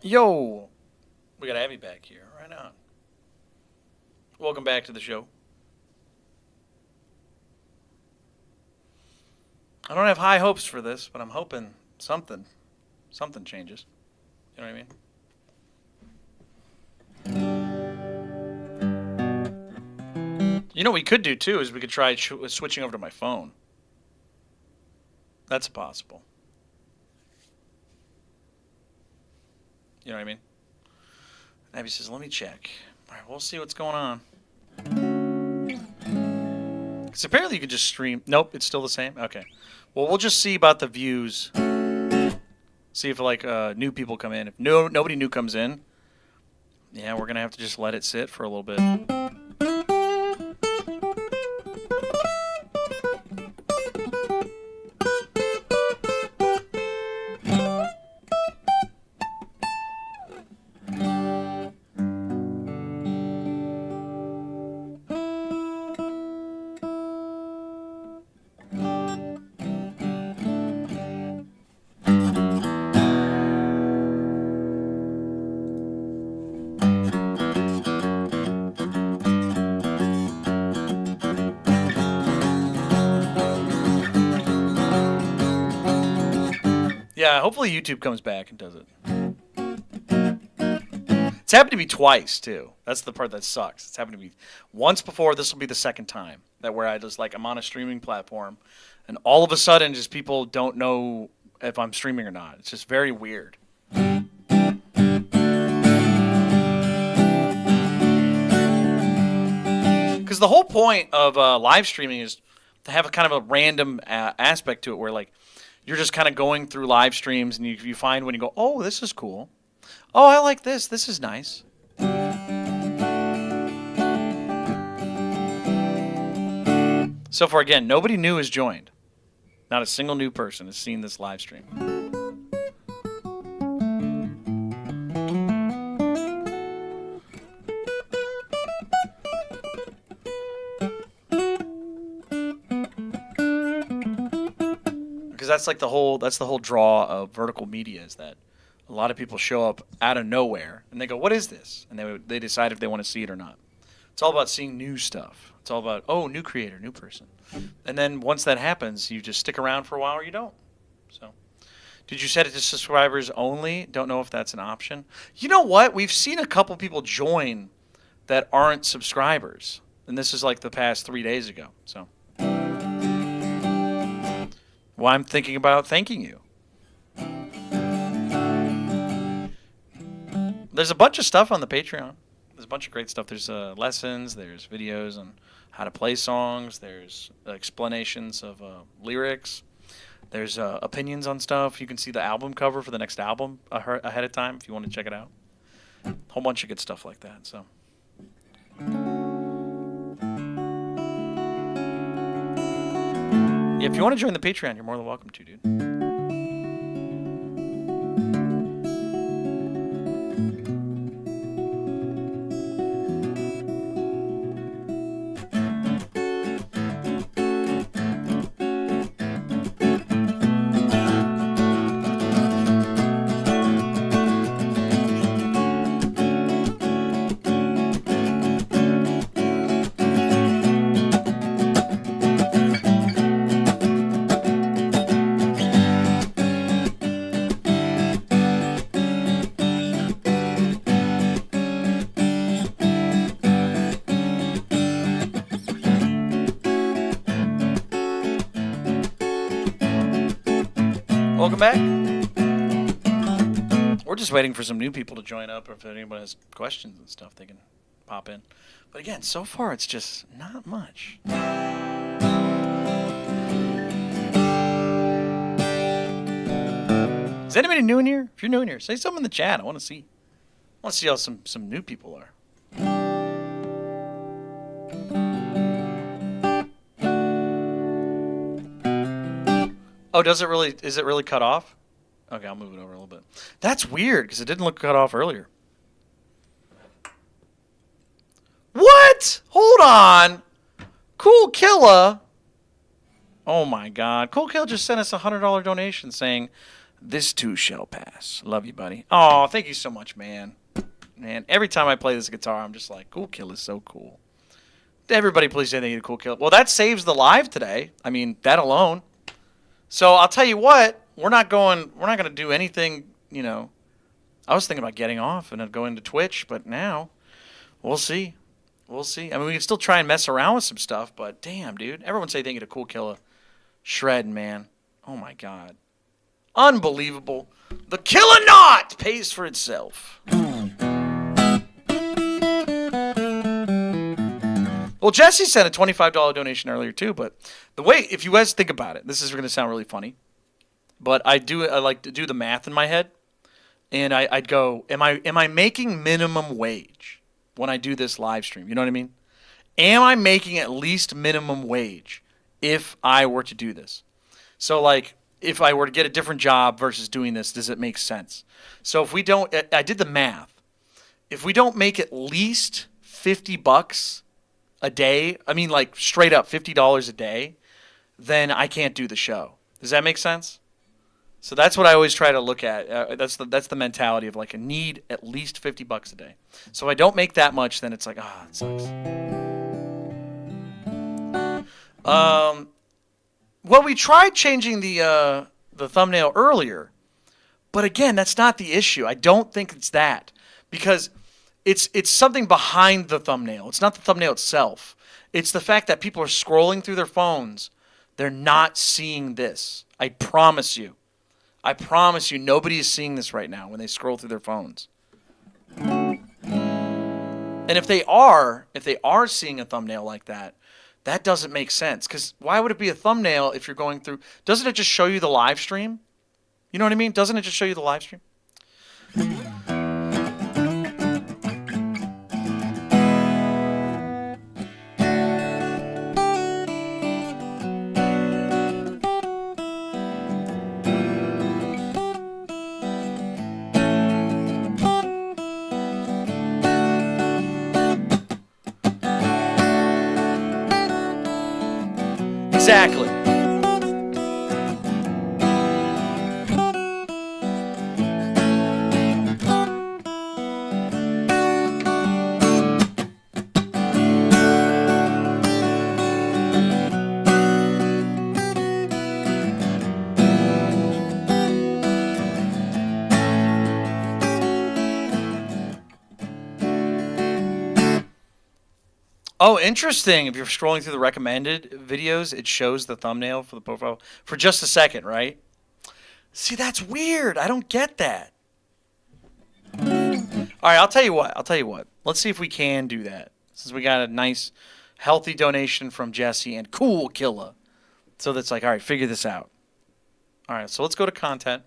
Yo, we got Abby back here. Right on. Welcome back to the show. I don't have high hopes for this, but I'm hoping something changes. You know what I mean? You know what we could do too is we could try switching over to my phone. That's possible. You know what I mean? Abby says, let me check. All right, we'll see what's going on. Because apparently you can just stream. Nope, it's still the same. Okay. Well, we'll just see about the views. See if like new people come in. If nobody new comes in, yeah, we're gonna have to just let it sit for a little bit. Yeah, hopefully YouTube comes back and does it. It's happened to me twice, too. That's the part that sucks. It's happened to me once before. This will be the second time that where I just, like, I'm on a streaming platform, and all of a sudden, just people don't know if I'm streaming or not. It's just very weird. Because the whole point of live streaming is to have a kind of a random aspect to it where, like, you're just kind of going through live streams and you find when you go, oh, this is cool. Oh, I like this. This is nice. So far, again, nobody new has joined. Not a single new person has seen this live stream. That's like the whole draw of vertical media is that a lot of people show up out of nowhere and they go, what is this? And they decide if they want to see it or not. It's all about seeing new stuff. It's all about, oh, new creator, new person. And then once that happens, you just stick around for a while or you don't. So did you set it to subscribers only? Don't know if that's an option. You know what? We've seen a couple people join that aren't subscribers. And this is like the past 3 days ago. So well, I'm thinking about thanking you. There's a bunch of stuff on the Patreon. There's a bunch of great stuff. There's lessons. There's videos on how to play songs. There's explanations of lyrics. There's opinions on stuff. You can see the album cover for the next album ahead of time if you want to check it out. A whole bunch of good stuff like that. So. Yeah, if you want to join the Patreon, you're more than welcome to, dude. Welcome back. We're just waiting for some new people to join up, or if anyone has questions and stuff, they can pop in. But again, so far it's just not much. Is anybody new in here? If you're new in here, say something in the chat. I want to see how some new people are. Oh, is it really cut off? Okay, I'll move it over a little bit. That's weird, because it didn't look cut off earlier. What? Hold on. Cool Killa. Oh my God. Cool Killa just sent us a $100 donation saying, This too shall pass. Love you, buddy. Oh, thank you so much, man. Man, every time I play this guitar, I'm just like, Cool Kill is so cool. Everybody please say they need a Cool Kill. Well, that saves the live today. I mean, that alone. So I'll tell you what, we're not going to do anything, you know. I was thinking about getting off and then going to Twitch, but now we'll see. We'll see. I mean, we can still try and mess around with some stuff, but damn, dude. Everyone say they get a Cool Killer. Shred, man. Oh, my God. Unbelievable. The Killer Knot pays for itself. Well, Jesse sent a $25 donation earlier, too, but the way, if you guys think about it, this is going to sound really funny, but I like to do the math in my head, and I'd go, am I making minimum wage when I do this live stream? You know what I mean? Am I making at least minimum wage if I were to do this? So, like, if I were to get a different job versus doing this, does it make sense? So if we don't, I did the math. If we don't make at least $50 a day, I mean, like, straight up $50 a day, then I can't do the show. Does that make sense? So that's what I always try to look at. That's the mentality of, like, I need at least $50 a day. So if I don't make that much, then it's like, it sucks. Well, we tried changing the thumbnail earlier, but again, that's not the issue. I don't think it's that, because it's something behind the thumbnail. It's not the thumbnail itself. It's the fact that people are scrolling through their phones. They're not seeing this. I promise you. I promise you, nobody is seeing this right now when they scroll through their phones. And if they are seeing a thumbnail like that, that doesn't make sense, because why would it be a thumbnail if you're going through? Doesn't it just show you the live stream? You know what I mean? Doesn't it just show you the live stream? Exactly. Oh, interesting. If you're scrolling through the recommended videos, it shows the thumbnail for the profile for just a second, right? See, that's weird. I don't get that. All right, I'll tell you what. Let's see if we can do that, since we got a nice, healthy donation from Jesse and Cool Killer. So that's like, all right, figure this out. All right, so let's go to content.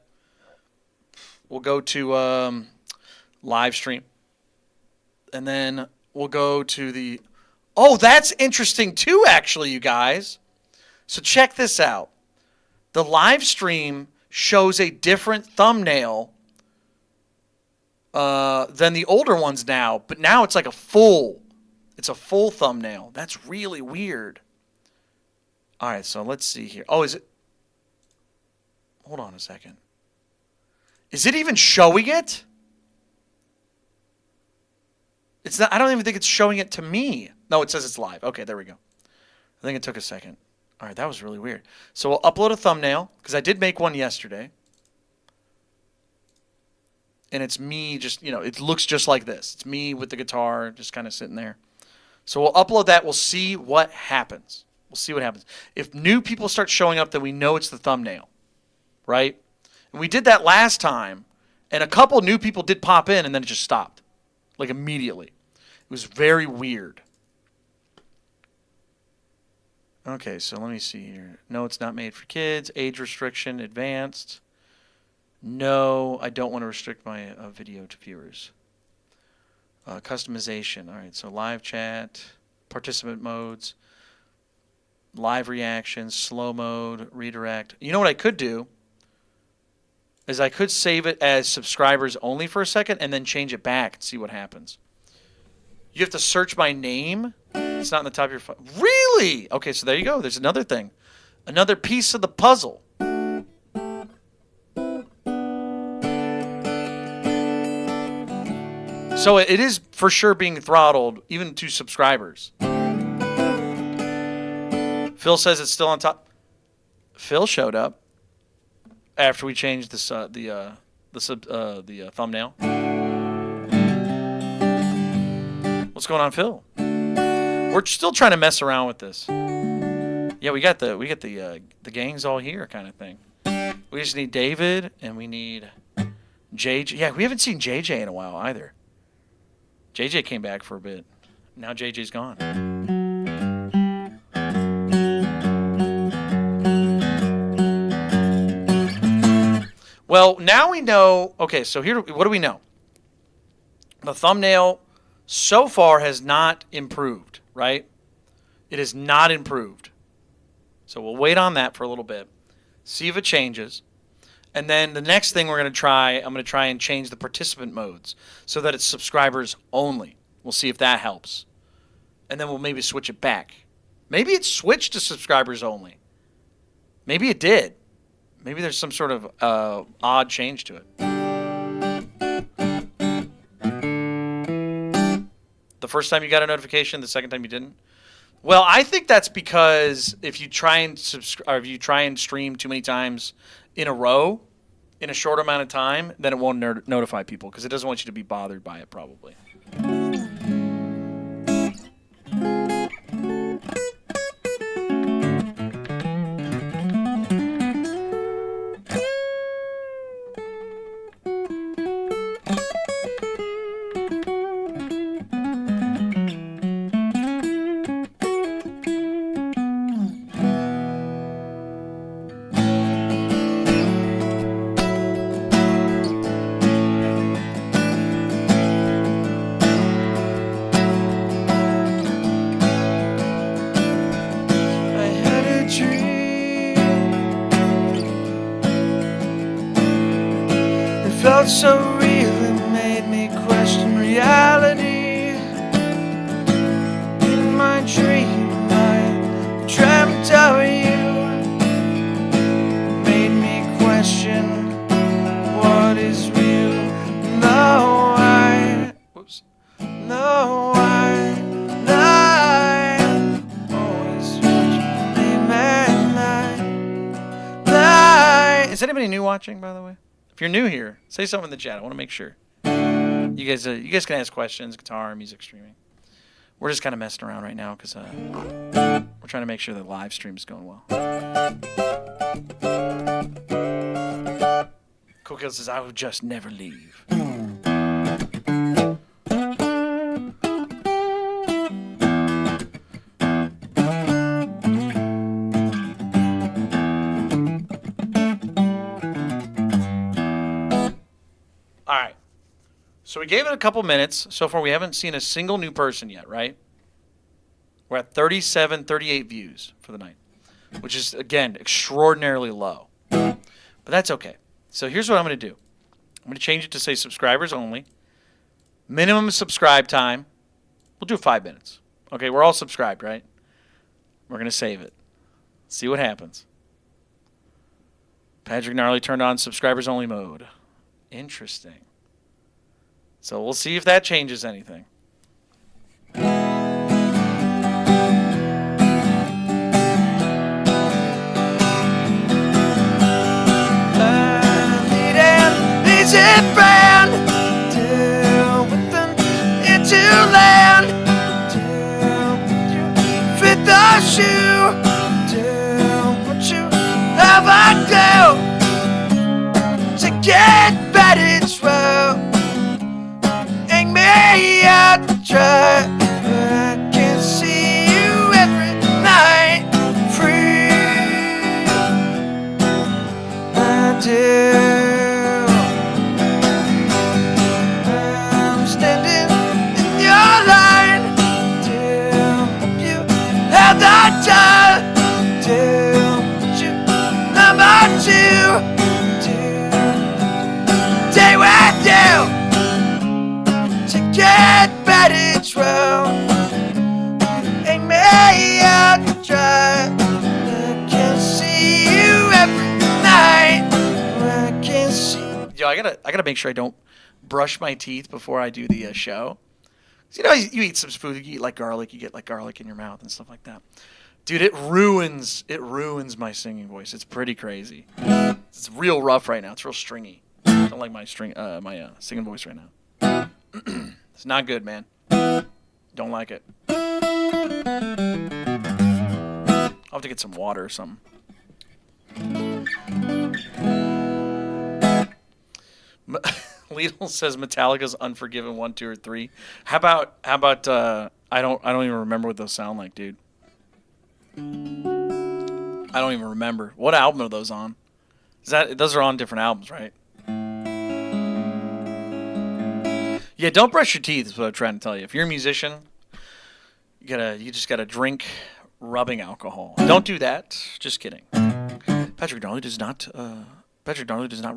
We'll go to live stream. And then we'll go to the... Oh, that's interesting too, actually, you guys. So check this out. The live stream shows a different thumbnail than the older ones now, but now it's like a full thumbnail. That's really weird. All right, so let's see here. Oh, is it? Hold on a second. Is it even showing it? It's not. I don't even think it's showing it to me. No, it says it's live. Okay, there we go. I think it took a second. All right, that was really weird. So we'll upload a thumbnail, because I did make one yesterday. And it's me just, it looks just like this. It's me with the guitar just kind of sitting there. So we'll upload that. We'll see what happens. If new people start showing up, then we know it's the thumbnail, right? And we did that last time, and a couple new people did pop in, and then it just stopped, like immediately. It was very weird. Okay, so let me see here. No, it's not made for kids. Age restriction, advanced. No, I don't want to restrict my video to viewers. Customization. All right, so live chat, participant modes, live reactions, slow mode, redirect. You know what I could do is I could save it as subscribers only for a second and then change it back and see what happens. You have to search my name. It's not in the top of your phone. Really? Okay, so there you go. There's another thing. Another piece of the puzzle. So it is for sure being throttled, even to subscribers. Phil says it's still on top. Phil showed up after we changed this the thumbnail. What's going on, Phil? We're still trying to mess around with this. Yeah, we got the gangs all here, kind of thing. We just need David and we need JJ. Yeah, we haven't seen JJ in a while either. JJ came back for a bit. Now JJ's gone. Well, now we know. Okay, so here, what do we know? The thumbnail so far has not improved, right? It has not improved. So we'll wait on that for a little bit, see if it changes. And then the next thing I'm going to try and change the participant modes so that it's subscribers only. We'll see if that helps. And then we'll maybe switch it back. Maybe it switched to subscribers only. Maybe it did. Maybe there's some sort of odd change to it. The first time you got a notification, the second time you didn't? Well, I think that's because if you try and stream too many times in a row in a short amount of time, then it won't notify people because it doesn't want you to be bothered by it probably. Felt so real it made me question reality. In my dream I dreamt of you. Made me question what is real. No, I always lie. Is anybody new watching, by the way? If you're new here, say something in the chat. I want to make sure. You guys can ask questions, guitar, music streaming. We're just kind of messing around right now because we're trying to make sure the live stream is going well. Cool Kill says, I would just never leave. So we gave it a couple minutes. So far, we haven't seen a single new person yet, right? We're at 37, 38 views for the night, which is, again, extraordinarily low. But that's okay. So here's what I'm going to do. I'm going to change it to say subscribers only. Minimum subscribe time. We'll do 5 minutes. Okay, we're all subscribed, right? We're going to save it. See what happens. Patrick Gnarly turned on subscribers only mode. Interesting. So we'll see if that changes anything. Try, but I can see you every night. Free, I do. I'm standing in your line till you have that time. Till you number 2 stay with you to get. It's round, ain't me out to try. I can see you every night. I can see. Yo, I gotta make sure I don't brush my teeth before I do the show. You know, you eat some food, you eat like garlic, you get like garlic in your mouth and stuff like that. Dude, it ruins my singing voice. It's pretty crazy. It's real rough right now. It's real stringy. I don't like my singing voice right now. It's not good, man. Don't like it. I'll have to get some water or something. Lidl says Metallica's Unforgiven 1, 2, or 3. How about I don't even remember what those sound like, dude. I don't even remember. What album are those on? Those are on different albums, right? Yeah, don't brush your teeth is what I'm trying to tell you. If you're a musician, you just gotta drink rubbing alcohol. Don't do that. Just kidding. Patrick Darley does not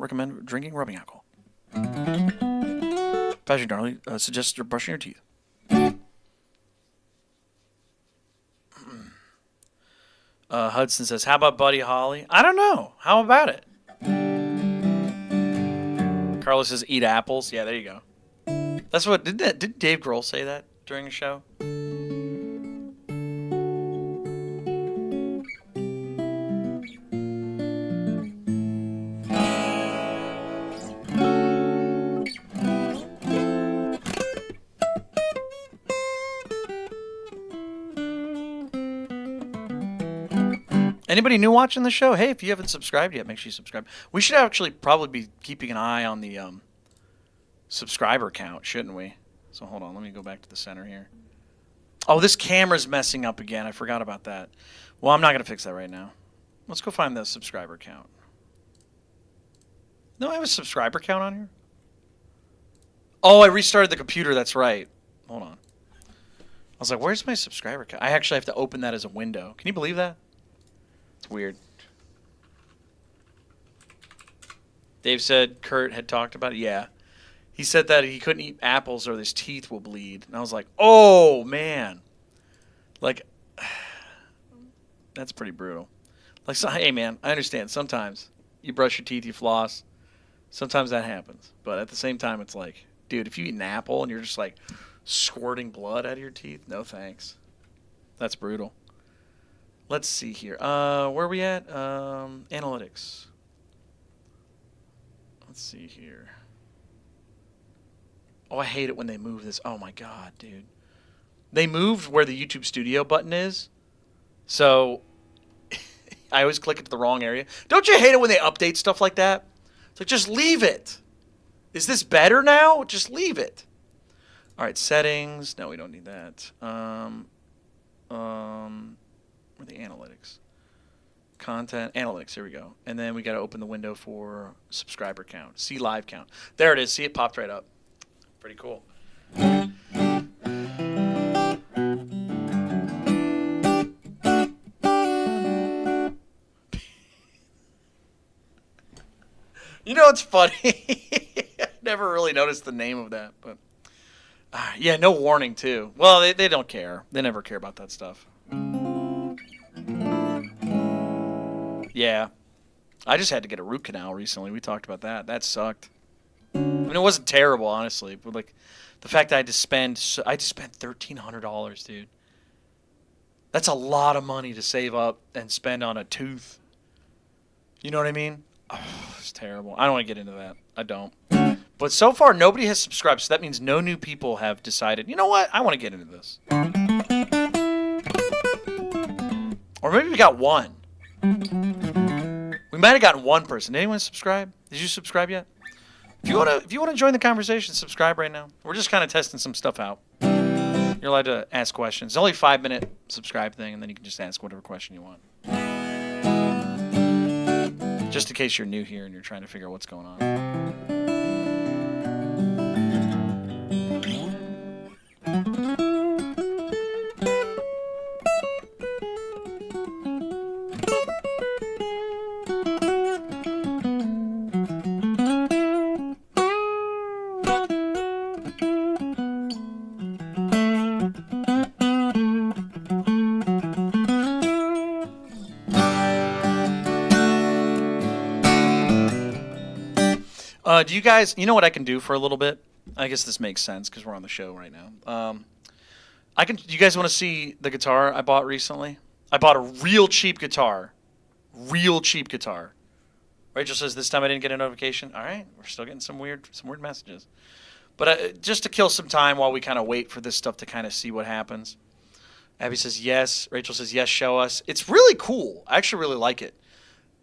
recommend drinking rubbing alcohol. Patrick Darley suggests you're brushing your teeth. Hudson says, how about Buddy Holly? I don't know. How about it? Carlos says, eat apples. Yeah, there you go. That's what, did Dave Grohl say that during a show? Anybody new watching the show? Hey, if you haven't subscribed yet, make sure you subscribe. We should actually probably be keeping an eye on the subscriber count, shouldn't we? So hold on, let me go back to the center here. Oh, this camera's messing up again. I forgot about that. Well, I'm not going to fix that right now. Let's go find the subscriber count. No, I have a subscriber count on here. Oh, I restarted the computer. That's right. Hold on. I was like, where's my subscriber count? I actually have to open that as a window. Can you believe that? It's weird. Dave said Kurt had talked about it. Yeah. He said that he couldn't eat apples or his teeth will bleed. And I was like, oh, man. Like, that's pretty brutal. Like, so, hey, man, I understand. Sometimes you brush your teeth, you floss. Sometimes that happens. But at the same time, it's like, dude, if you eat an apple and you're just like squirting blood out of your teeth, no thanks. That's brutal. Let's see here. Where are we at? Analytics. Let's see here. Oh, I hate it when they move this. Oh, my God, dude. They moved where the YouTube Studio button is. So I always click it to the wrong area. Don't you hate it when they update stuff like that? It's like, just leave it. Is this better now? Just leave it. All right, settings. No, we don't need that. Where are the analytics? Content, analytics, here we go. And then we got to open the window for subscriber count. See live count. There it is. See, it popped right up. Pretty cool. You know, it's funny. I never really noticed the name of that, but yeah, no warning too. Well, they don't care. They never care about that stuff. Yeah, I just had to get a root canal recently. We talked about that. That sucked. I mean, it wasn't terrible, honestly, but like the fact that I had to spend $1,300, dude. That's a lot of money to save up and spend on a tooth. You know what I mean? Oh, it's terrible. I don't want to get into that. I don't. But so far, nobody has subscribed, so that means no new people have decided, you know what? I want to get into this. Or maybe we got one. We might have gotten one person. Did anyone subscribe? Did you subscribe yet? If you want to join the conversation, subscribe right now. We're just kind of testing some stuff out. You're allowed to ask questions. It's only a 5-minute subscribe thing, and then you can just ask whatever question you want. Just in case you're new here and you're trying to figure out what's going on. Do you guys, you know what I can do for a little bit? I guess this makes sense because we're on the show right now. You guys want to see the guitar I bought recently? I bought a real cheap guitar. Real cheap guitar. Rachel says this time I didn't get a notification. All right, we're still getting some weird messages. But just to kill some time while we kind of wait for this stuff to kind of see what happens. Abby says yes. Rachel says yes, show us. It's really cool. I actually really like it.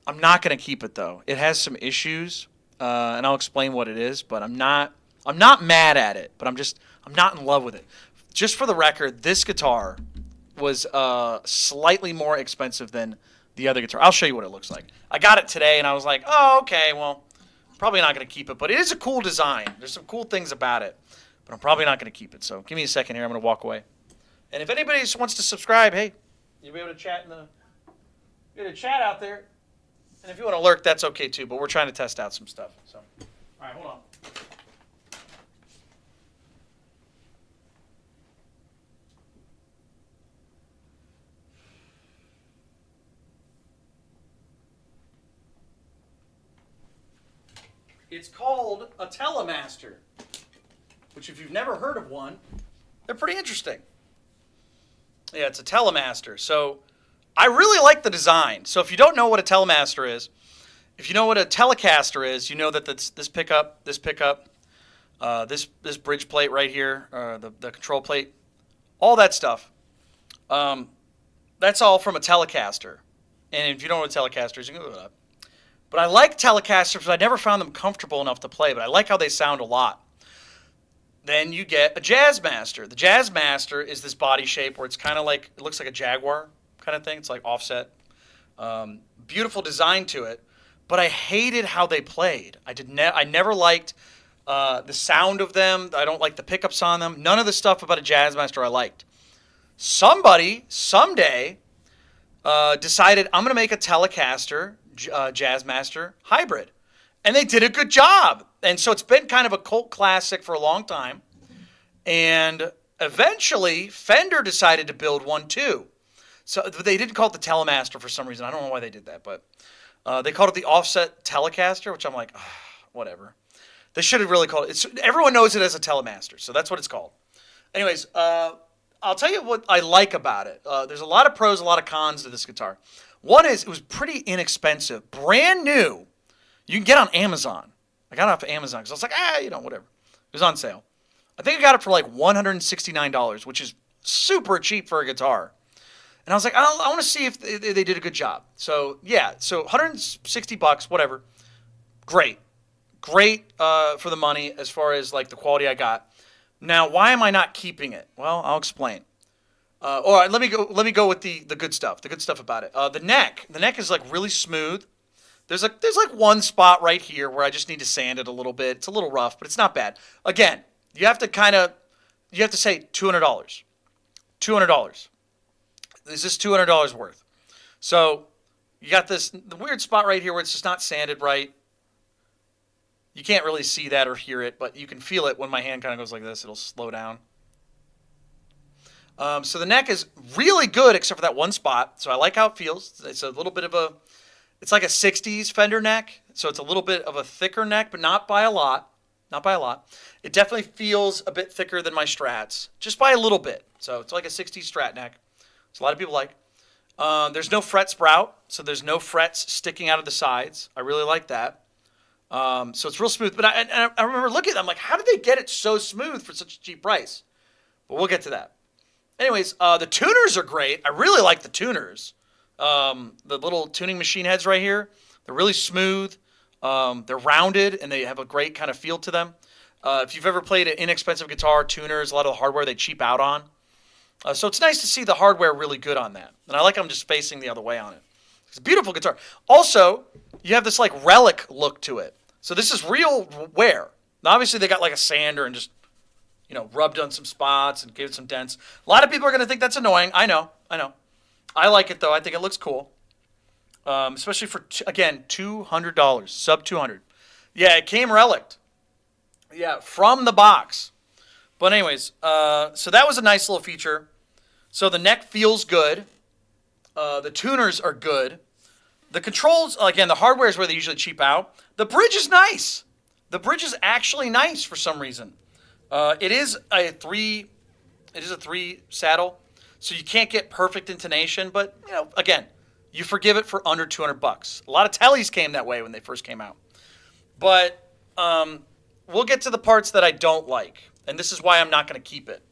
I'm not going to keep it though. It has some issues, and I'll explain what it is. But I'm not mad at it. But I'm not in love with it. Just for the record, this guitar was slightly more expensive than the other guitar. I'll show you what it looks like. I got it today, and I was like, oh, okay, well, probably not going to keep it. But it is a cool design. There's some cool things about it. But I'm probably not going to keep it. So give me a second here. I'm going to walk away. And if anybody just wants to subscribe, hey, you'll be able to chat out there. And if you want to lurk, that's okay too. But we're trying to test out some stuff. So, all right, hold on. It's called a Telemaster, which if you've never heard of one, they're pretty interesting. Yeah, it's a Telemaster. So I really like the design. So if you don't know what a Telemaster is, if you know what a Telecaster is, you know that this pickup, this bridge plate right here, the control plate, all that stuff, that's all from a Telecaster. And if you don't know what a Telecaster is, you can look it up. But I like Telecasters, but I never found them comfortable enough to play, but I like how they sound a lot. Then you get a Jazzmaster. The Jazzmaster is this body shape where it's kind of like, it looks like a Jaguar kind of thing. It's like offset. Beautiful design to it, but I hated how they played. I never liked the sound of them. I don't like the pickups on them. None of the stuff about a Jazzmaster I liked. Somebody, someday, decided I'm going to make a Telecaster Jazzmaster hybrid, and they did a good job. And so it's been kind of a cult classic for a long time, and eventually Fender decided to build one too. So they didn't call it the Telemaster for some reason. I don't know why they did that, but they called it the offset Telecaster, which I'm like, whatever. They should have really called it. Everyone knows it as a Telemaster, so that's what it's called. Anyways, I'll tell you what I like about it. There's a lot of pros, a lot of cons to this guitar. One is it was pretty inexpensive. Brand new. You can get on Amazon. I got it off of Amazon because I was like, whatever. It was on sale. I think I got it for like $169, which is super cheap for a guitar. And I was like, I want to see if they did a good job. So, yeah. So $160, whatever. Great. Great for the money as far as like the quality I got. Now, why am I not keeping it? Well, I'll explain. All right, let me go with the good stuff. The good stuff about it. The neck is like really smooth. There's like one spot right here where I just need to sand it a little bit. It's a little rough, but it's not bad. Again, you have to say $200. $200. Is this $200 worth? So you got the weird spot right here where it's just not sanded right. You can't really see that or hear it, but you can feel it when my hand kind of goes like this. It'll slow down. So the neck is really good except for that one spot. So I like how it feels. It's a little bit of it's like a 60s Fender neck. So it's a little bit of a thicker neck, but not by a lot. Not by a lot. It definitely feels a bit thicker than my Strats, just by a little bit. So it's like a 60s Strat neck. So a lot of people like. There's no fret sprout, so there's no frets sticking out of the sides. I really like that. So it's real smooth. But I remember looking at it, I'm like, how did they get it so smooth for such a cheap price? But we'll get to that. Anyways, the tuners are great. I really like the tuners. The little tuning machine heads right here, they're really smooth. They're rounded, and they have a great kind of feel to them. If you've ever played an inexpensive guitar, tuners, a lot of the hardware they cheap out on. So it's nice to see the hardware really good on that. And I like them just facing the other way on it. It's a beautiful guitar. Also, you have this like relic look to it. So this is real wear. Now, obviously, they got like a sander and just, rubbed on some spots and gave it some dents. A lot of people are going to think that's annoying. I know. I like it, though. I think it looks cool. Especially for, again, $200. Sub 200. Yeah, it came relic. Yeah, from the box. But anyways, so that was a nice little feature. So the neck feels good. The tuners are good. The controls, again, the hardware is where they usually cheap out. The bridge is nice. The bridge is actually nice for some reason. It is a three. It is a three saddle, so you can't get perfect intonation. But again, you forgive it for under $200. A lot of tellies came that way when they first came out. But we'll get to the parts that I don't like, and this is why I'm not going to keep it.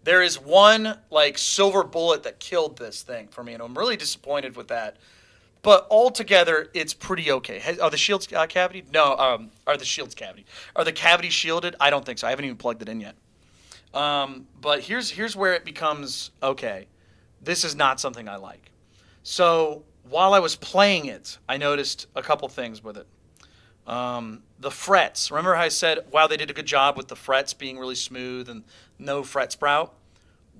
There is one like silver bullet that killed this thing for me, and I'm really disappointed with that. But altogether, it's pretty okay. Are the shields cavity? No. Are the shields cavity? Are the cavities shielded? I don't think so. I haven't even plugged it in yet. But here's where it becomes okay. This is not something I like. So while I was playing it, I noticed a couple things with it. The frets. Remember how I said, wow, they did a good job with the frets being really smooth and no fret sprout?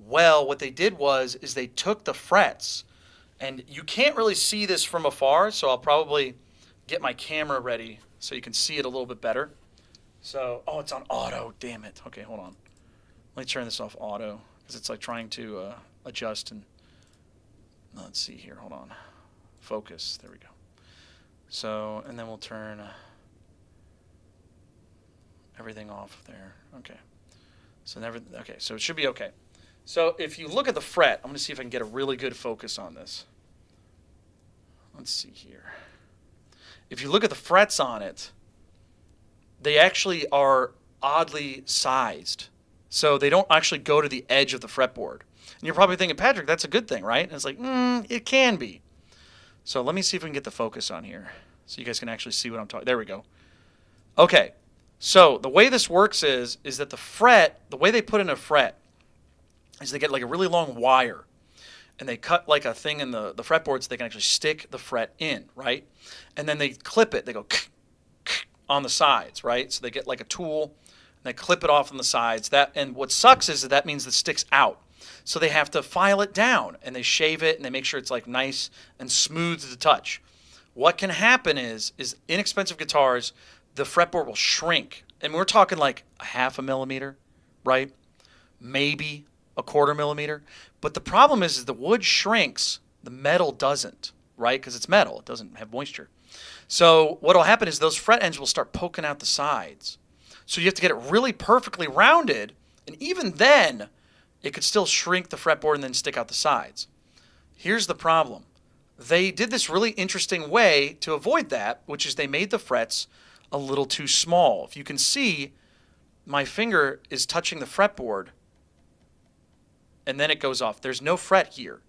Well, what they did is they took the frets, and you can't really see this from afar, so I'll probably get my camera ready so you can see it a little bit better. So, oh, it's on auto. Damn it. Okay, hold on. Let me turn this off auto because it's like trying to adjust. And let's see here. Hold on. Focus. There we go. So, and then we'll turn everything off there. Okay. Okay, so it should be okay. So if you look at the fret, I'm going to see if I can get a really good focus on this. Let's see here. If you look at the frets on it, they actually are oddly sized. So they don't actually go to the edge of the fretboard. And you're probably thinking, Patrick, that's a good thing, right? And it's like, it can be. So let me see if we can get the focus on here so you guys can actually see what I'm talking. There we go. Okay. So the way this works is that the fret, the way they put in a fret is they get like a really long wire, and they cut like a thing in the fretboard so they can actually stick the fret in, right? And then they clip it. They go on the sides, right? So they get like a tool, and they clip it off on the sides. And what sucks is that means it sticks out. So they have to file it down, and they shave it, and they make sure it's like nice and smooth to touch. What can happen is inexpensive guitars, the fretboard will shrink. And we're talking like a 0.5 millimeter, right? Maybe a 1/4 millimeter. But the problem is the wood shrinks, the metal doesn't, right? Because it's metal. It doesn't have moisture. So what will happen is those fret ends will start poking out the sides. So you have to get it really perfectly rounded. And even then, it could still shrink the fretboard and then stick out the sides. Here's the problem. They did this really interesting way to avoid that, which is they made the frets a little too small. If you can see, my finger is touching the fretboard, and then it goes off. There's no fret here.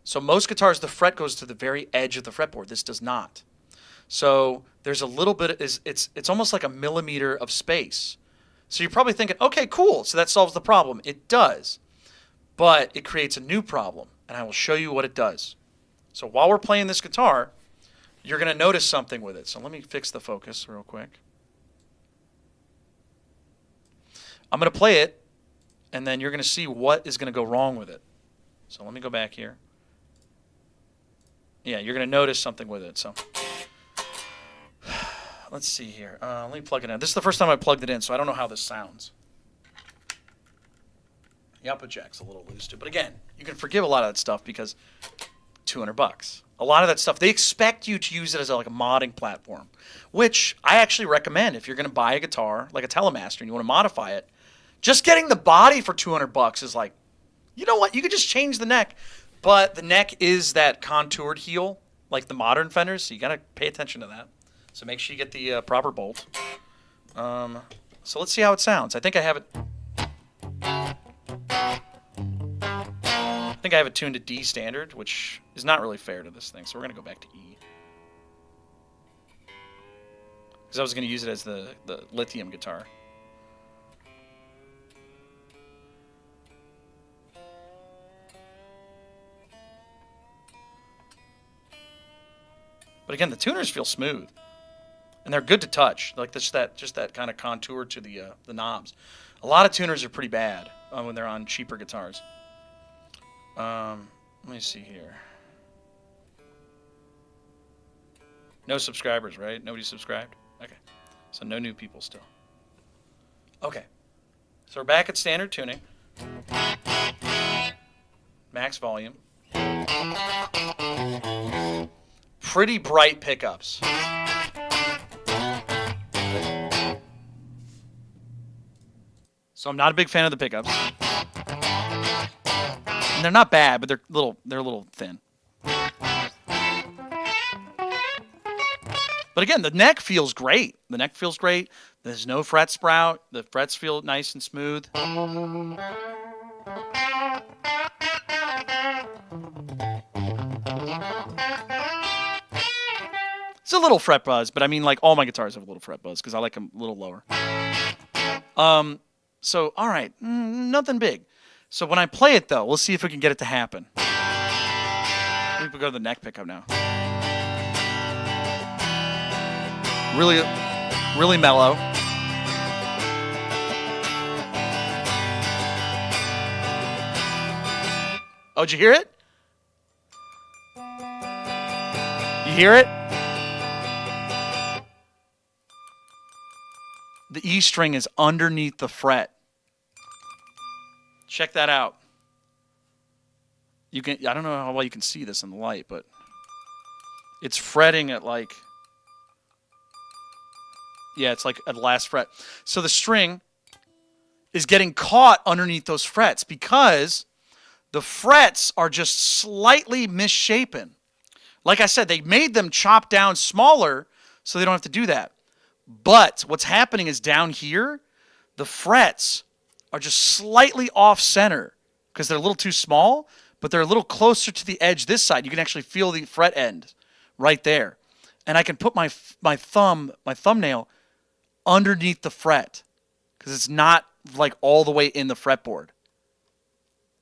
So most guitars, the fret goes to the very edge of the fretboard. This does not. So there's a little bit, it's almost like a millimeter of space. So you're probably thinking, okay, cool, so that solves the problem. It does, but it creates a new problem, and I will show you what it does. So while we're playing this guitar, you're going to notice something with it. So let me fix the focus real quick. I'm going to play it, and then you're going to see what is going to go wrong with it. So let me go back here. Yeah, you're going to notice something with it. So let's see here. Let me plug it in. This is the first time I plugged it in, so I don't know how this sounds. The output jack's a little loose too. But again, you can forgive a lot of that stuff because $200. A lot of that stuff, they expect you to use it as like a modding platform, which I actually recommend if you're going to buy a guitar, like a Telemaster, and you want to modify it. Just getting the body for $200 is like, you know what? You could just change the neck. But the neck is that contoured heel, like the modern Fenders, so you got to pay attention to that. So make sure you get the proper bolt. So let's see how it sounds. I think I have it tuned to D standard, which is not really fair to this thing. So we're going to go back to E. Because I was going to use it as the lithium guitar. But again, the tuners feel smooth, and they're good to touch. Like just that kind of contour to the knobs. A lot of tuners are pretty bad when they're on cheaper guitars. Let me see here. No subscribers, right? Nobody subscribed? Okay. So no new people still. Okay. So we're back at standard tuning. Max volume. Pretty bright pickups. So I'm not a big fan of the pickups. And they're not bad, but they're a little thin. But again, the neck feels great. The neck feels great. There's no fret sprout. The frets feel nice and smooth. It's a little fret buzz, but I mean, like, all my guitars have a little fret buzz because I like them a little lower. So, all right, nothing big. So when I play it, though, let's see if we can get it to happen. We can go to the neck pickup now. Really, really mellow. Oh, did you hear it? You hear it? The E string is underneath the fret. Check that out. You can, I don't know how well you can see this in the light, but it's fretting at like, yeah, it's like at the last fret. So the string is getting caught underneath those frets because the frets are just slightly misshapen. Like I said, they made them chop down smaller so they don't have to do that. But what's happening is down here, the frets are just slightly off center because they're a little too small, but they're a little closer to the edge this side. You can actually feel the fret end right there. And I can put my thumbnail underneath the fret because it's not like all the way in the fretboard.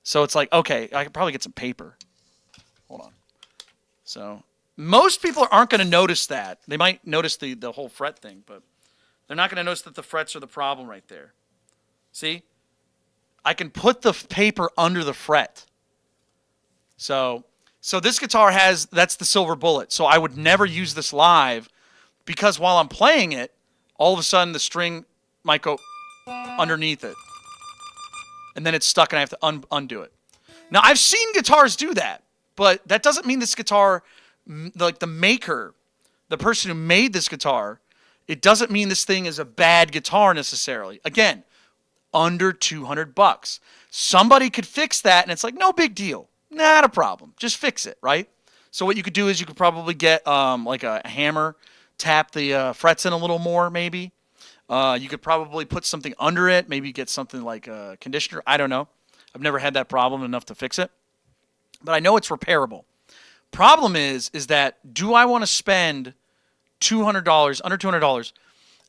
So it's like, okay, I could probably get some paper. Hold on. So most people aren't going to notice that. They might notice the whole fret thing, but they're not going to notice that the frets are the problem right there. See? I can put the paper under the fret. So this guitar has, that's the Silver Bullet. So I would never use this live because while I'm playing it, all of a sudden the string might go underneath it. And then it's stuck and I have to undo it. Now, I've seen guitars do that, but that doesn't mean this guitar, like the maker, the person who made this guitar, it doesn't mean this thing is a bad guitar necessarily. Again, under $200. Somebody could fix that and it's like, no big deal. Not a problem. Just fix it, right? So what you could do is you could probably get like a hammer, tap the frets in a little more maybe. You could probably put something under it, maybe get something like a conditioner. I don't know. I've never had that problem enough to fix it. But I know it's repairable. Problem is that do I want to spend $200, under $200,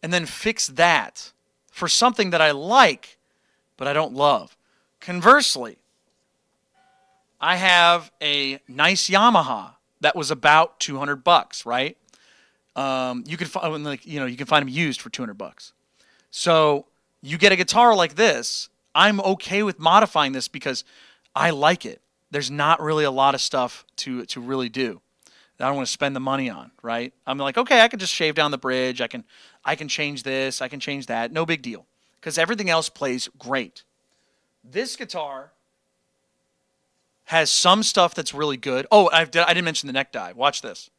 and then fix that for something that I like, but I don't love? Conversely, I have a nice Yamaha that was about $200, right? You can find, like, you can find them used for $200. So you get a guitar like this. I'm okay with modifying this because I like it. There's not really a lot of stuff to really do that I don't want to spend the money on, right? I'm like, okay, I can just shave down the bridge. I can change this. I can change that. No big deal because everything else plays great. This guitar has some stuff that's really good. Oh, I didn't mention the neck dive. Watch this.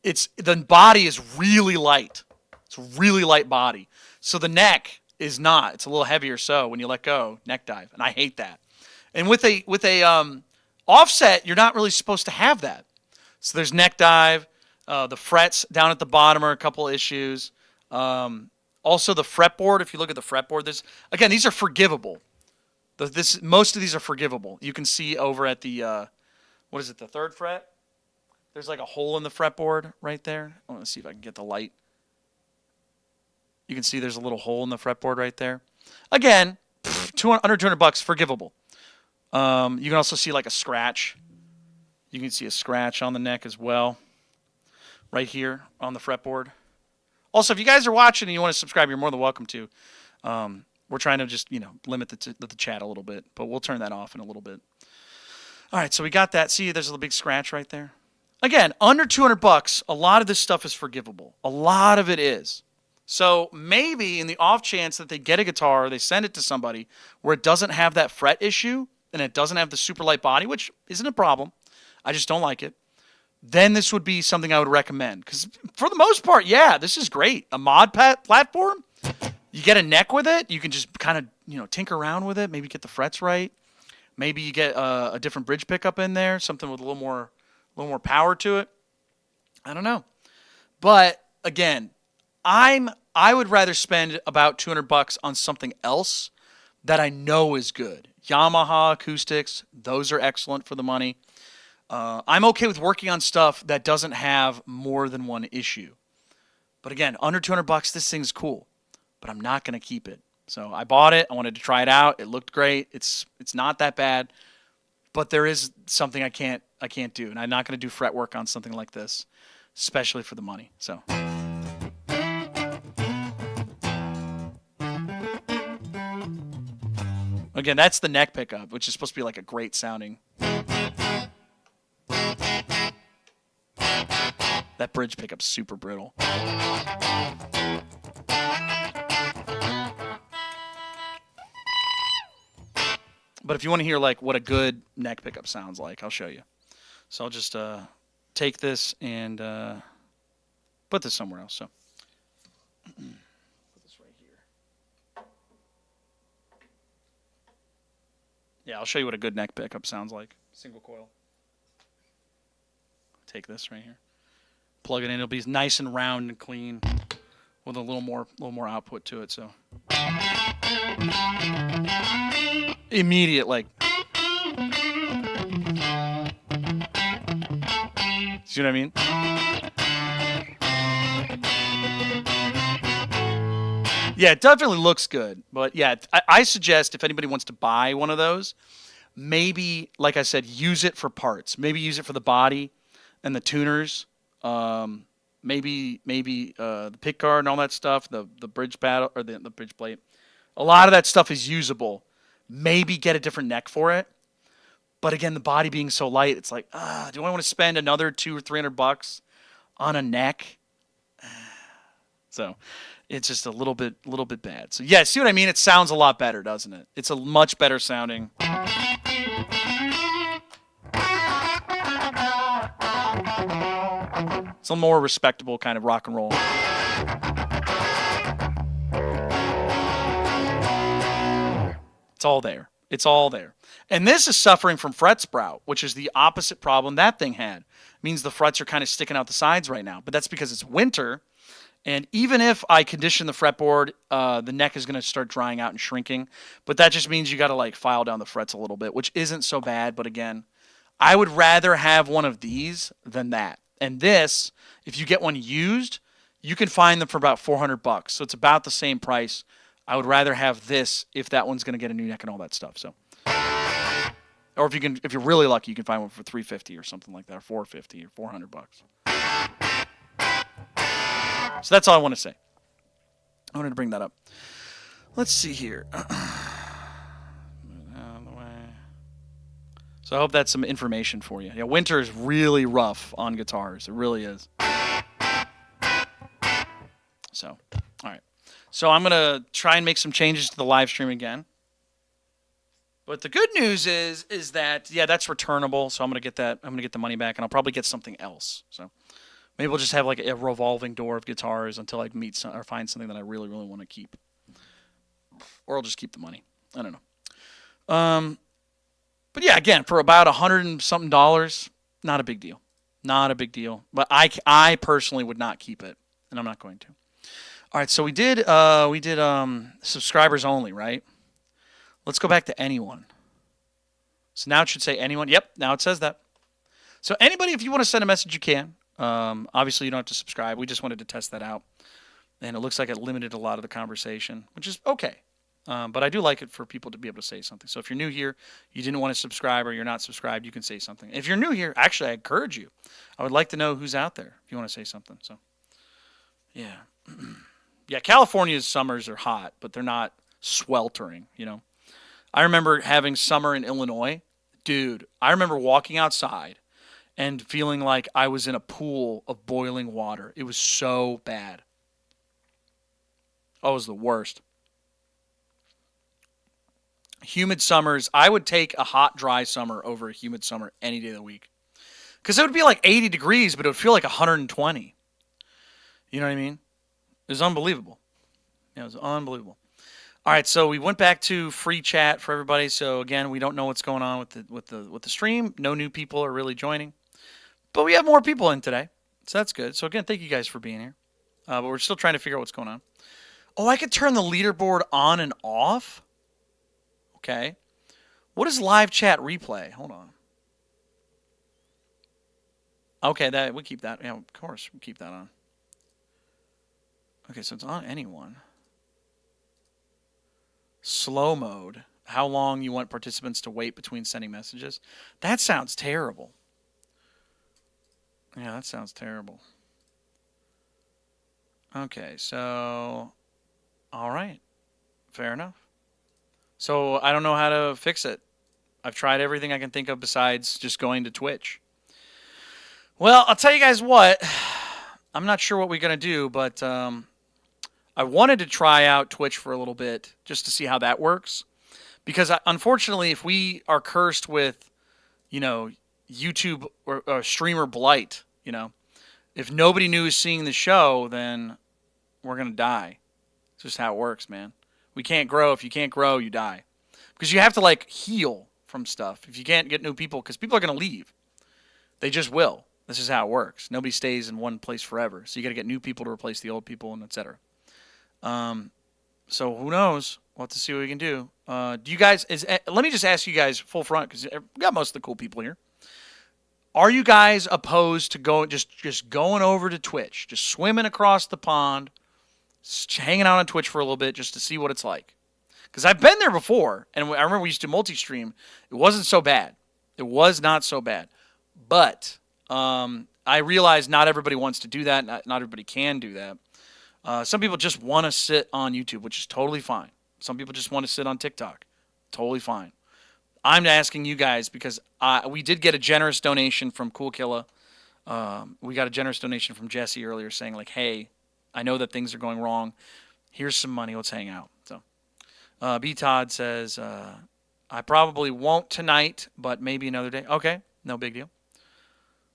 The body is really light. It's a really light body. So the neck is not. It's a little heavier. So when you let go, neck dive, and I hate that. And with a offset, you're not really supposed to have that. So there's neck dive. The frets down at the bottom are a couple issues. Also the fretboard. If you look at the fretboard, these are forgivable. Most of these are forgivable. You can see over at the what is it? The third fret. There's like a hole in the fretboard right there. I want to see if I can get the light. You can see there's a little hole in the fretboard right there. Again, under $200, forgivable. You can also see like a scratch. You can see a scratch on the neck as well, right here on the fretboard. Also, if you guys are watching and you want to subscribe, you're more than welcome to. We're trying to just limit the chat a little bit, but we'll turn that off in a little bit. All right, so we got that. See, there's a big scratch right there. Again, under $200, a lot of this stuff is forgivable. A lot of it is. So maybe in the off chance that they get a guitar, they send it to somebody where it doesn't have that fret issue and it doesn't have the super light body, which isn't a problem. I just don't like it. Then this would be something I would recommend. Because for the most part, yeah, this is great. A mod platform, You get a neck with it. You can just kind of tinker around with it. Maybe get the frets right. Maybe you get a different bridge pickup in there, something with a little more power to it. I don't know, but again, I would rather spend about $200 on something else that I know is good. Yamaha acoustics, those are excellent for the money. I'm okay with working on stuff that doesn't have more than one issue. But again, under $200, this thing's cool, but I'm not going to keep it. So I bought it. I wanted to try it out. It looked great. It's not that bad, but there is something I can't do, and I'm not going to do fret work on something like this, especially for the money. So. Again, that's the neck pickup, which is supposed to be like a great sounding. That bridge pickup's super brittle. But if you want to hear like what a good neck pickup sounds like, I'll show you. So I'll just take this and put this somewhere else. So put this right here. Yeah, I'll show you what a good neck pickup sounds like. Single coil. Take this right here. Plug it in. It'll be nice and round and clean with a little more output to it. So immediate, like. See what I mean? Yeah, it definitely looks good. But yeah, I suggest if anybody wants to buy one of those, maybe, like I said, use it for parts. Maybe use it for the body and the tuners. Maybe the pick guard and all that stuff, the bridge paddle or the bridge plate. A lot of that stuff is usable. Maybe get a different neck for it. But again, the body being so light, it's like, do I want to spend another $200 or $300 on a neck? So it's just a little bit bad. So yeah, see what I mean? It sounds a lot better, doesn't it? It's a much better sounding. It's a more respectable kind of rock and roll. It's all there. It's all there. And this is suffering from fret sprout, which is the opposite problem that thing had. It means the frets are kind of sticking out the sides right now. But that's because it's winter. And even if I condition the fretboard, the neck is going to start drying out and shrinking. But that just means you got to like file down the frets a little bit, which isn't so bad. But again, I would rather have one of these than that. And this, if you get one used, you can find them for about $400. So it's about the same price. I would rather have this if that one's going to get a new neck and all that stuff. So, or if you're really lucky, you can find one for $350 or something like that, or $450 or $400. So that's all I want to say. I wanted to bring that up. Let's see here. So I hope that's some information for you. Yeah, winter is really rough on guitars. It really is. So, all right. So I'm going to try and make some changes to the live stream again. But the good news is that, yeah, that's returnable. So I'm going to get that. I'm going to get the money back, and I'll probably get something else. So maybe we'll just have like a revolving door of guitars until I meet or find something that I really, really want to keep. Or I'll just keep the money. I don't know. But yeah, again, for about $100 and something, not a big deal. Not a big deal. But I personally would not keep it, and I'm not going to. All right, so we did subscribers only, right? Let's go back to anyone. So now it should say anyone. Yep, now it says that. So anybody, if you want to send a message, you can. Obviously, you don't have to subscribe. We just wanted to test that out. And it looks like it limited a lot of the conversation, which is okay. But I do like it for people to be able to say something. So if you're new here, you didn't want to subscribe, or you're not subscribed, you can say something. If you're new here, actually, I encourage you. I would like to know who's out there if you want to say something. So, yeah. Yeah, California's summers are hot, but they're not sweltering, you know. I remember having summer in Illinois. Dude, I remember walking outside and feeling like I was in a pool of boiling water. It was so bad. Oh, it was the worst. Humid summers, I would take a hot, dry summer over a humid summer any day of the week. Because it would be like 80 degrees, but it would feel like 120. You know what I mean? It was unbelievable. It was unbelievable. All right, so we went back to free chat for everybody. So again, we don't know what's going on with the stream. No new people are really joining, but we have more people in today, so that's good. So again, thank you guys for being here. But we're still trying to figure out what's going on. Oh, I could turn the leaderboard on and off. Okay. What is live chat replay? Hold on. Okay, that we keep that. Yeah, of course we keep that on. Okay, so it's on anyone. Slow mode. How long you want participants to wait between sending messages? That sounds terrible. Yeah, that sounds terrible. Okay, so all right. Fair enough. So I don't know how to fix it. I've tried everything I can think of besides just going to Twitch. Well, I'll tell you guys what. I'm not sure what we're going to do, but I wanted to try out Twitch for a little bit just to see how that works. Because unfortunately, if we are cursed with, YouTube or streamer blight, if nobody new is seeing the show, then we're going to die. It's just how it works, man. We can't grow. If you can't grow, you die. Because you have to, heal from stuff. If you can't get new people, because people are going to leave. They just will. This is how it works. Nobody stays in one place forever. So you got to get new people to replace the old people, and et cetera. So who knows? We'll have to see what we can do. Do you guys? Let me just ask you guys full front, because we got most of the cool people here. Are you guys opposed to just going over to Twitch, just swimming across the pond, hanging out on Twitch for a little bit just to see what it's like? Because I've been there before, and I remember we used to multi-stream. It wasn't so bad. It was not so bad. But I realize not everybody wants to do that. Not everybody can do that. Some people just want to sit on YouTube, which is totally fine. Some people just want to sit on TikTok. Totally fine. I'm asking you guys because we did get a generous donation from Cool Killa. We got a generous donation from Jesse earlier saying, hey, I know that things are going wrong. Here's some money. Let's hang out. So B. Todd says, I probably won't tonight, but maybe another day. Okay, no big deal.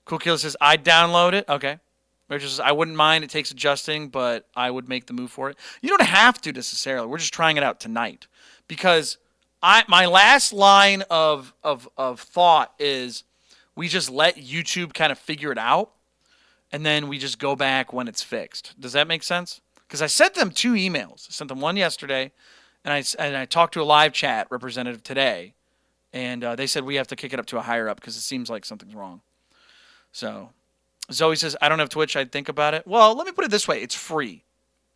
Cool Killa says, I'd download it. Okay. Rachel says, I wouldn't mind. It takes adjusting, but I would make the move for it. You don't have to necessarily. We're just trying it out tonight. Because my last line of thought is we just let YouTube kind of figure it out, and then we just go back when it's fixed. Does that make sense? Because I sent them 2 emails. I sent them one yesterday, and I talked to a live chat representative today, and they said we have to kick it up to a higher up because it seems like something's wrong. So Zoe says, I don't have Twitch. I'd think about it. Well, let me put it this way. It's free.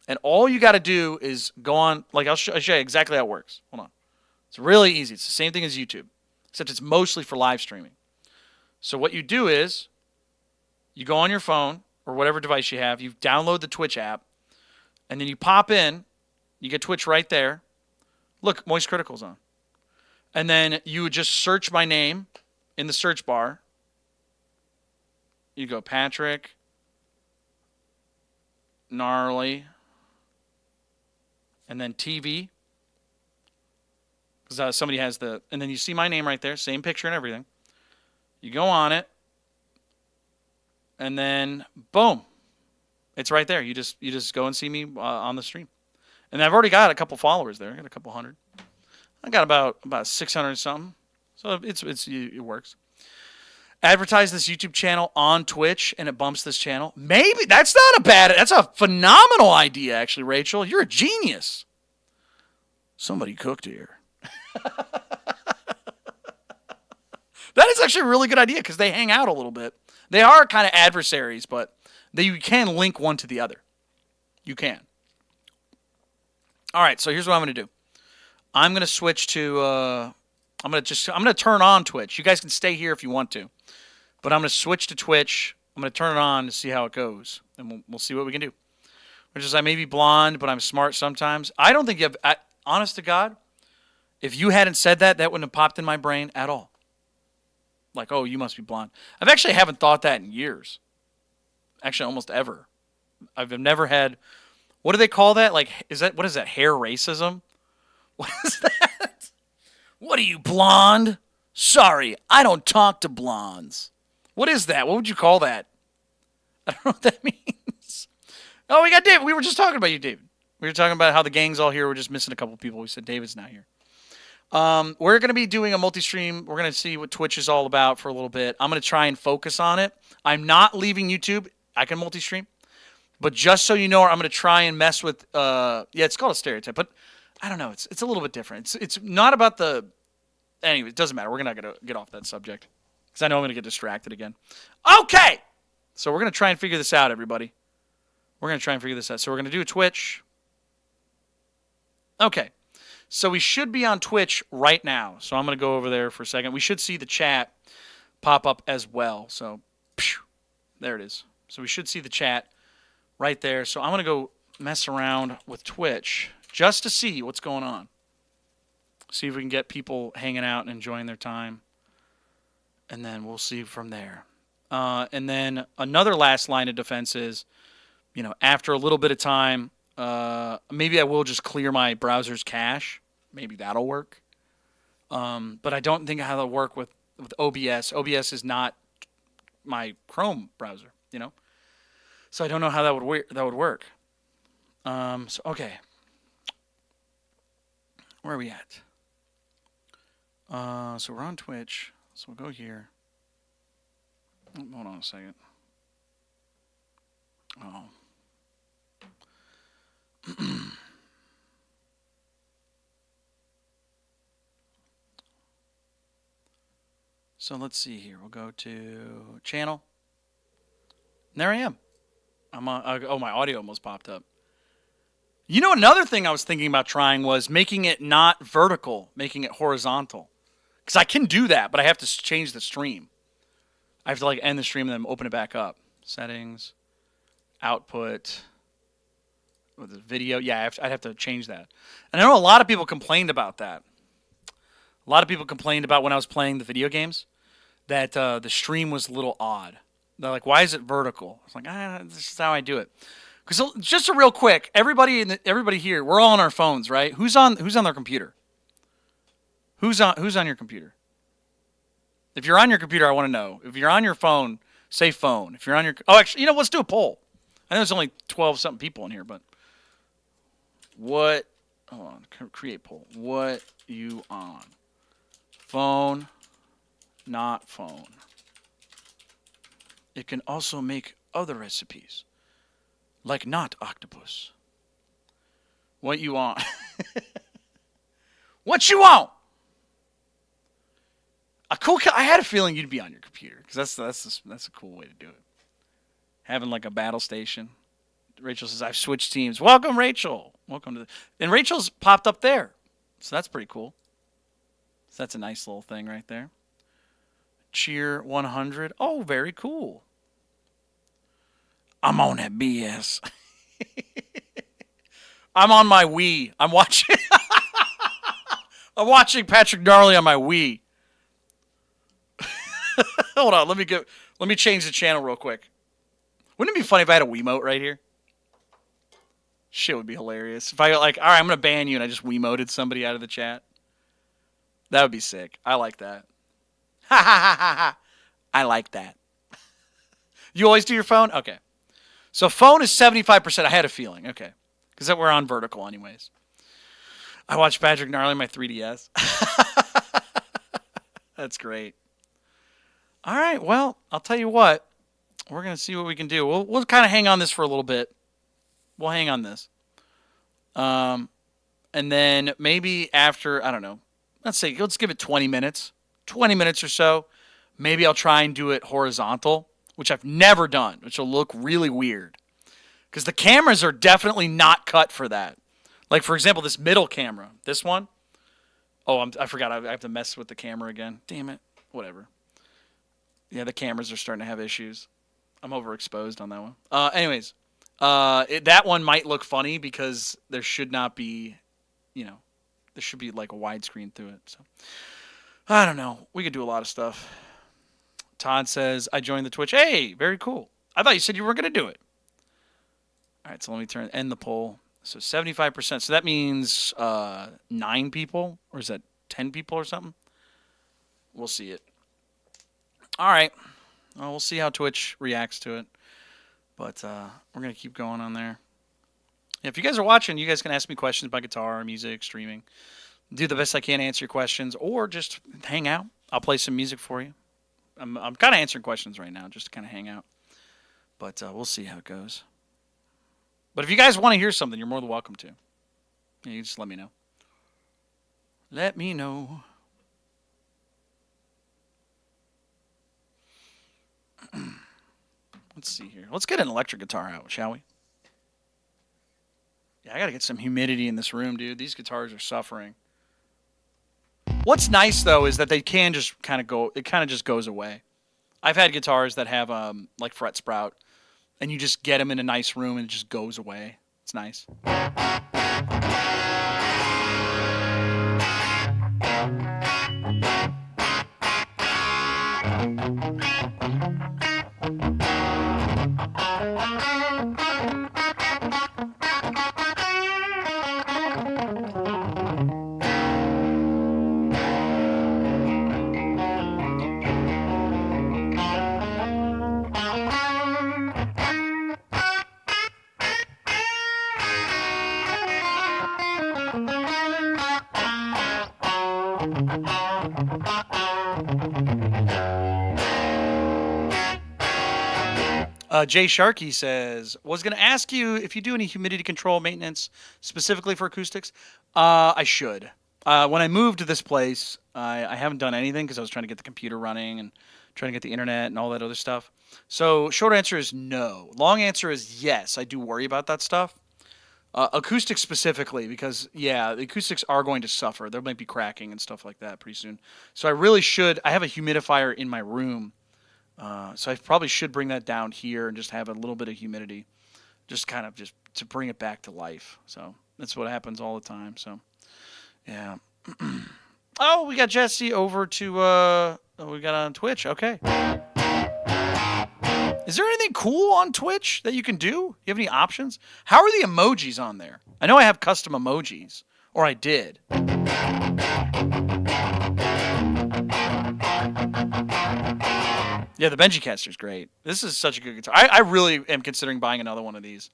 And all you got to do is go on. I'll show you exactly how it works. Hold on. It's really easy. It's the same thing as YouTube, except it's mostly for live streaming. So what you do is you go on your phone or whatever device you have. You download the Twitch app, and then you pop in. You get Twitch right there. Look, Moist Critical's on. And then you would just search my name in the search bar. You go Patrick, Gnarly, and then TV. Because somebody has and then you see my name right there, same picture and everything. You go on it, and then boom, it's right there. You just go and see me on the stream, and I've already got a couple followers there. I got a couple hundred. I got about 600 something, so it works. Advertise this YouTube channel on Twitch, and it bumps this channel. Maybe that's a phenomenal idea, actually, Rachel. You're a genius. Somebody cooked here. That is actually a really good idea because they hang out a little bit. They are kind of adversaries, but you can link one to the other. You can. All right, so here's what I'm going to do. I'm going to switch to. I'm going to turn on Twitch. You guys can stay here if you want to, but I'm going to switch to Twitch. I'm going to turn it on to see how it goes, and we'll see what we can do. Which is, I may be blonde, but I'm smart sometimes. I don't think you have. Honest to God, if you hadn't said that, that wouldn't have popped in my brain at all. Like, oh, you must be blonde. I've actually haven't thought that in years. Actually, almost ever. I've never had. What do they call that? What is that? Hair racism? What is that? What are you, blonde? Sorry, I don't talk to blondes. What is that? What would you call that? I don't know what that means. Oh, we got David. We were just talking about you, David. We were talking about how the gang's all here. We're just missing a couple people. We said David's not here. We're going to be doing a multi-stream. We're going to see what Twitch is all about for a little bit. I'm going to try and focus on it. I'm not leaving YouTube. I can multi-stream. But just so you know, I'm going to try and mess with, it's called a stereotype, but I don't know. It's a little bit different. It's not about the, anyway, it doesn't matter. We're not going to get off that subject because I know I'm going to get distracted again. Okay. So we're going to try and figure this out, everybody. We're going to try and figure this out. So we're going to do a Twitch. Okay. So we should be on Twitch right now. So I'm going to go over there for a second. We should see the chat pop up as well. So, there it is. So we should see the chat right there. So I'm going to go mess around with Twitch just to see what's going on. See if we can get people hanging out and enjoying their time. And then we'll see from there. And then another last line of defense is, after a little bit of time, maybe I will just clear my browser's cache. Maybe that'll work. But I don't think how that'll work with OBS. OBS is not my Chrome browser, So I don't know how that would work. So okay. Where are we at? So we're on Twitch. So we'll go here. Hold on a second. Oh. So let's see here. We'll go to channel. And there I am. I'm on. Oh, my audio almost popped up. Another thing I was thinking about trying was making it not vertical, making it horizontal. Because I can do that, but I have to change the stream. I have to end the stream and then open it back up. Settings, output, with the video. Yeah, I'd have to change that. And I know a lot of people complained about that. A lot of people complained about when I was playing the video games that the stream was a little odd. They're like, why is it vertical? I was like, this is how I do it. Because just a real quick, everybody here, we're all on our phones, right? Who's on their computer? Who's on your computer? If you're on your computer, I want to know. If you're on your phone, say phone. If you're on your... Oh, actually, let's do a poll. I know there's only 12-something people in here, but... Hold on. Create poll. What you on? Phone, not phone. It can also make other recipes. Like not octopus. What you want? What you want? I had a feeling you'd be on your computer because that's a cool way to do it. Having a battle station. Rachel says I've switched teams. Welcome, Rachel. Welcome to and Rachel's popped up there, so that's pretty cool. So that's a nice little thing right there. Cheer 100. Oh, very cool. I'm on that BS. I'm on my Wii. I'm watching. I'm watching Patrick Gnarly on my Wii. Hold on, let me change the channel real quick. Wouldn't it be funny if I had a Wiimote right here? Shit would be hilarious. If I all right, I'm gonna ban you, and I just Wiimoted somebody out of the chat. That would be sick. I like that. Ha ha ha ha ha. I like that. You always do your phone? Okay. So phone is 75%. I had a feeling. Okay. Because we're on vertical anyways. I watched Patrick Gnarly on my 3DS. That's great. All right, well, I'll tell you what. We're going to see what we can do. We'll kind of hang on this for a little bit. We'll hang on this. And then maybe after, I don't know. Let's give it 20 minutes. 20 minutes or so. Maybe I'll try and do it horizontal, which I've never done, which will look really weird. Because the cameras are definitely not cut for that. Like, for example, this middle camera. This one. Oh, I forgot. I have to mess with the camera again. Damn it. Whatever. Yeah, the cameras are starting to have issues. I'm overexposed on that one. Anyways, that one might look funny because there should not be, there should be like a widescreen through it. So, I don't know. We could do a lot of stuff. Todd says, I joined the Twitch. Hey, very cool. I thought you said you were going to do it. All right, so let me end the poll. So 75%. So that means 9 people? Or is that 10 people or something? We'll see it. All right. Well, we'll see how Twitch reacts to it. But we're going to keep going on there. If you guys are watching, you guys can ask me questions about guitar, music, streaming. Do the best I can to answer your questions, or just hang out. I'll play some music for you. I'm kind of answering questions right now, just to kind of hang out. But we'll see how it goes. But if you guys want to hear something, you're more than welcome to. You just let me know. Let me know. Let's see here. Let's get an electric guitar out, shall we? Yeah, I got to get some humidity in this room, dude. These guitars are suffering. What's nice, though, is that they can just kind of go, it kind of just goes away. I've had guitars that have, like, fret sprout, and you just get them in a nice room and it just goes away. It's nice. Jay Sharkey says, was going to ask you if you do any humidity control maintenance specifically for acoustics. I should. When I moved to this place, I haven't done anything because I was trying to get the computer running and trying to get the internet and all that other stuff. So short answer is no. Long answer is yes. I do worry about that stuff. Acoustics specifically because, yeah, the acoustics are going to suffer. There might be cracking and stuff like that pretty soon. So I really should. I have a humidifier in my room. So I probably should bring that down here and just have a little bit of humidity, just kind of just to bring it back to life. So that's what happens all the time. So, yeah. Oh, we got Jesse over to, we got on Twitch. Okay. Is there anything cool on Twitch that you can do? You have any options? How are the emojis on there? I know I have custom emojis, or I did. Yeah, the Benjicaster is great. This is such a good guitar. I really am considering buying another one of these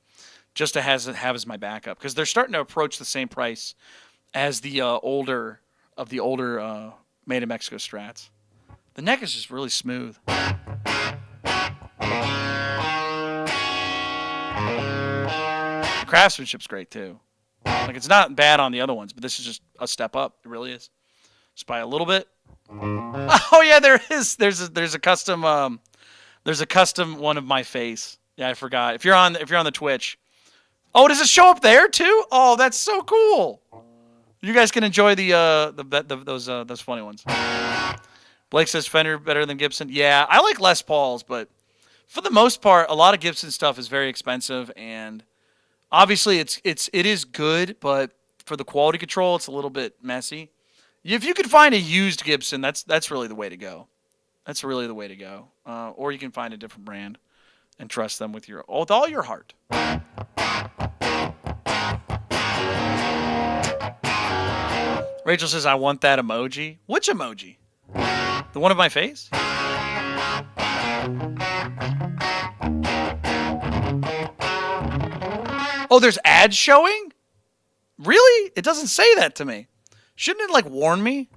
just to have as my backup because they're starting to approach the same price as the older Made in Mexico Strats. The neck is just really smooth. The craftsmanship's great too. Like it's not bad on the other ones, but this is just a step up. It really is. Just by a little bit. Oh yeah, there is. There's a custom one of my face. Yeah, I forgot. If you're on the Twitch. Oh, does it show up there too? Oh, that's so cool. You guys can enjoy those funny ones. Blake says Fender better than Gibson. Yeah, I like Les Pauls, but for the most part, a lot of Gibson stuff is very expensive, and obviously it is good, but for the quality control, it's a little bit messy. If you could find a used Gibson, that's really the way to go. That's really the way to go. Or you can find a different brand and trust them with all your heart. Rachel says, I want that emoji. Which emoji? The one of my face? Oh, there's ads showing? Really? It doesn't say that to me. Shouldn't it, like, warn me?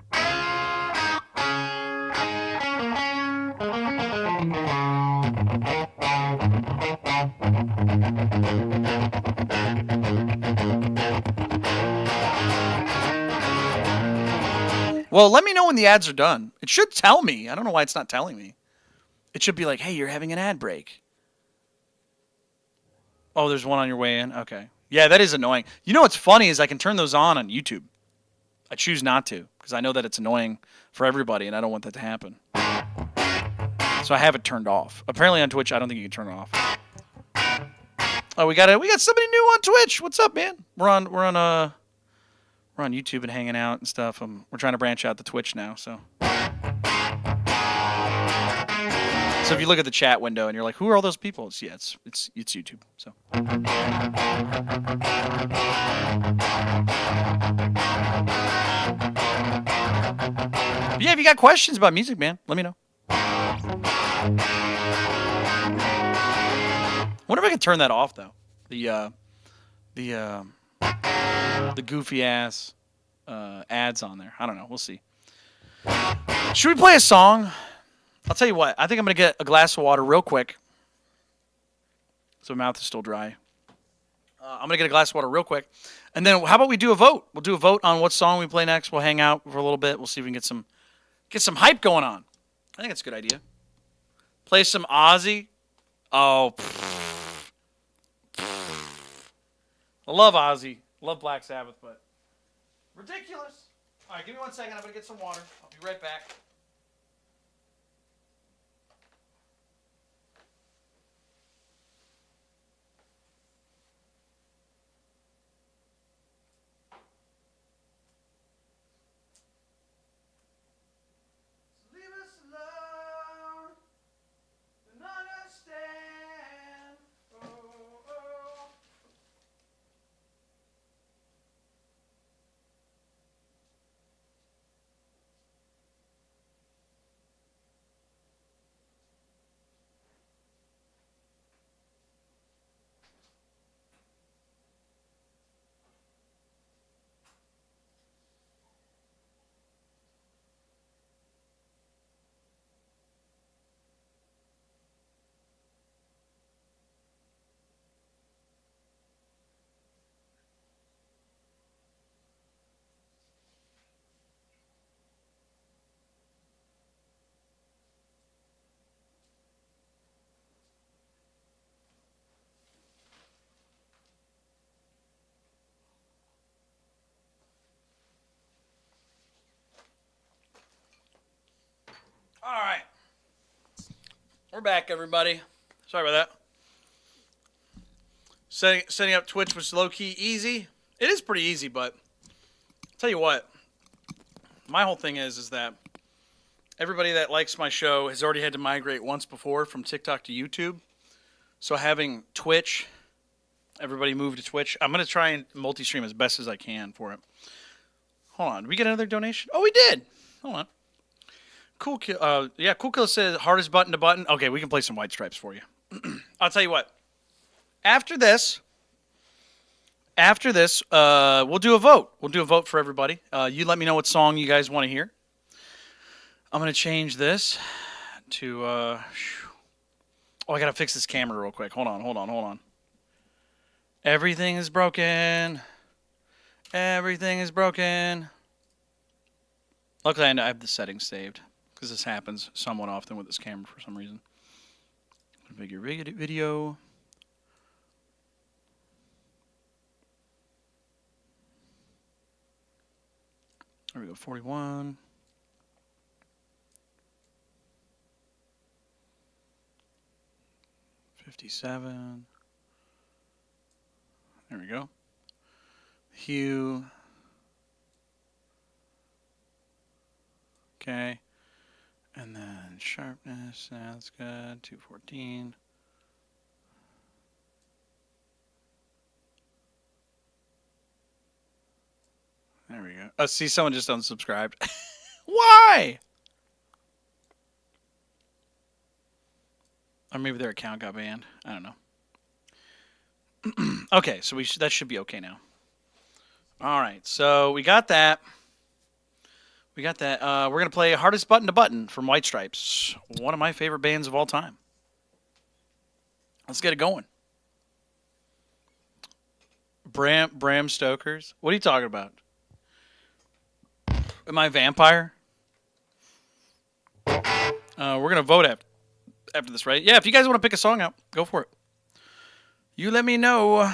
Well, let me know when the ads are done. It should tell me. I don't know why it's not telling me. It should be like, hey, you're having an ad break. Oh, there's one on your way in? Okay. Yeah, that is annoying. You know what's funny is I can turn those on YouTube. I choose not to because I know that it's annoying for everybody and I don't want that to happen. So I have it turned off. Apparently on Twitch, I don't think you can turn it off. Oh, we got somebody new on Twitch. What's up, man? We're on YouTube and hanging out and stuff. We're trying to branch out to Twitch now, so. So if you look at the chat window and you're like, who are all those people? It's YouTube. So. But yeah, if you got questions about music, man, let me know. Wonder if I can turn that off though. The the goofy ass ads on there. I don't know. We'll see. Should we play a song? I'll tell you what. I think I'm gonna get a glass of water real quick. So my mouth is still dry. I'm gonna get a glass of water real quick, and then how about we do a vote? We'll do a vote on what song we play next. We'll hang out for a little bit. We'll see if we can get some hype going on. I think it's a good idea. Play some Ozzy. Oh, I love Ozzy. Love Black Sabbath, but ridiculous. All right, give me 1 second. I'm gonna get some water. I'll be right back. All right. We're back, everybody. Sorry about that. Setting up Twitch was low-key easy. It is pretty easy, but I'll tell you what. My whole thing is that everybody that likes my show has already had to migrate once before from TikTok to YouTube. So having Twitch, everybody move to Twitch. I'm going to try and multi-stream as best as I can for it. Hold on. Did we get another donation? Oh, we did. Hold on. Cool Kill, yeah, Cool Kill says hardest button to button. Okay, we can play some White Stripes for you. I'll tell you what. After this, we'll do a vote. We'll do a vote for everybody. You let me know what song you guys want to hear. I'm gonna change this to. Oh, I gotta fix this camera real quick. Hold on. Everything is broken. Everything is broken. Luckily, I have the settings saved. Because this happens somewhat often with this camera for some reason. Configure video. There we go, 41. $57. There we go. Hue. Okay. And then sharpness, that's good. 214. There we go. Oh, see, someone just unsubscribed. Why? Or maybe their account got banned. I don't know. Okay, so that should be okay now. All right, so we got that. We're going to play Hardest Button to Button from White Stripes. One of my favorite bands of all time. Let's get it going. Bram Stoker's? What are you talking about? Am I a vampire? We're going to vote after this, right? Yeah, if you guys want to pick a song out, go for it. You let me know. All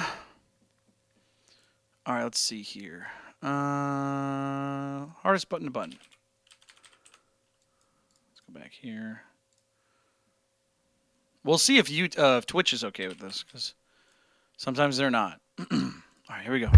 right, let's see here. Hardest button to button. Let's go back here. We'll see if Twitch is okay with this, because sometimes they're not. All right, here we go.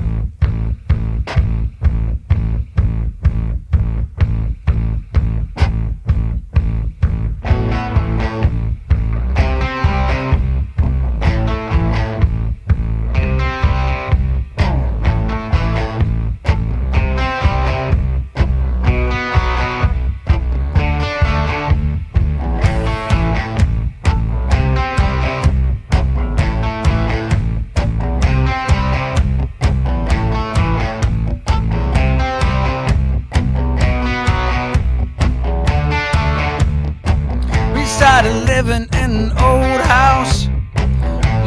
started living in an old house.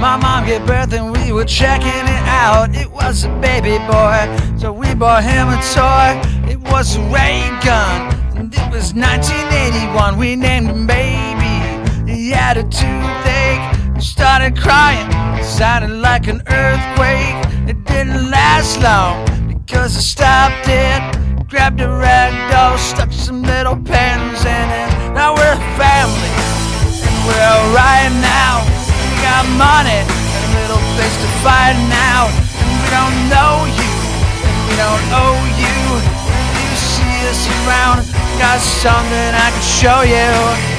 My mom gave birth and we were checking it out. It was a baby boy, so we bought him a toy. It was a ray gun, and it was 1981. We named him Baby. He had a toothache, he started crying. It sounded like an earthquake. It didn't last long because I stopped it. Grabbed a rag doll, stuck some little pens in it. Now we're a family, and we're alright now. We got money and a little place to fight now. And we don't know you, and we don't owe you. If you see us around, got something I can show you.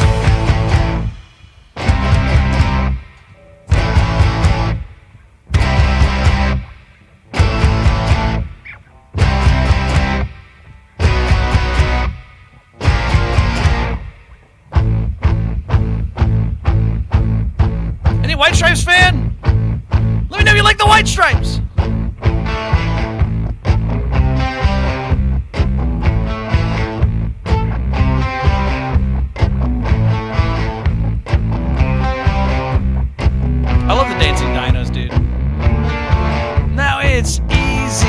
White Stripes fan? Let me know you like the White Stripes. I love the dancing dinos, dude. Now it's easy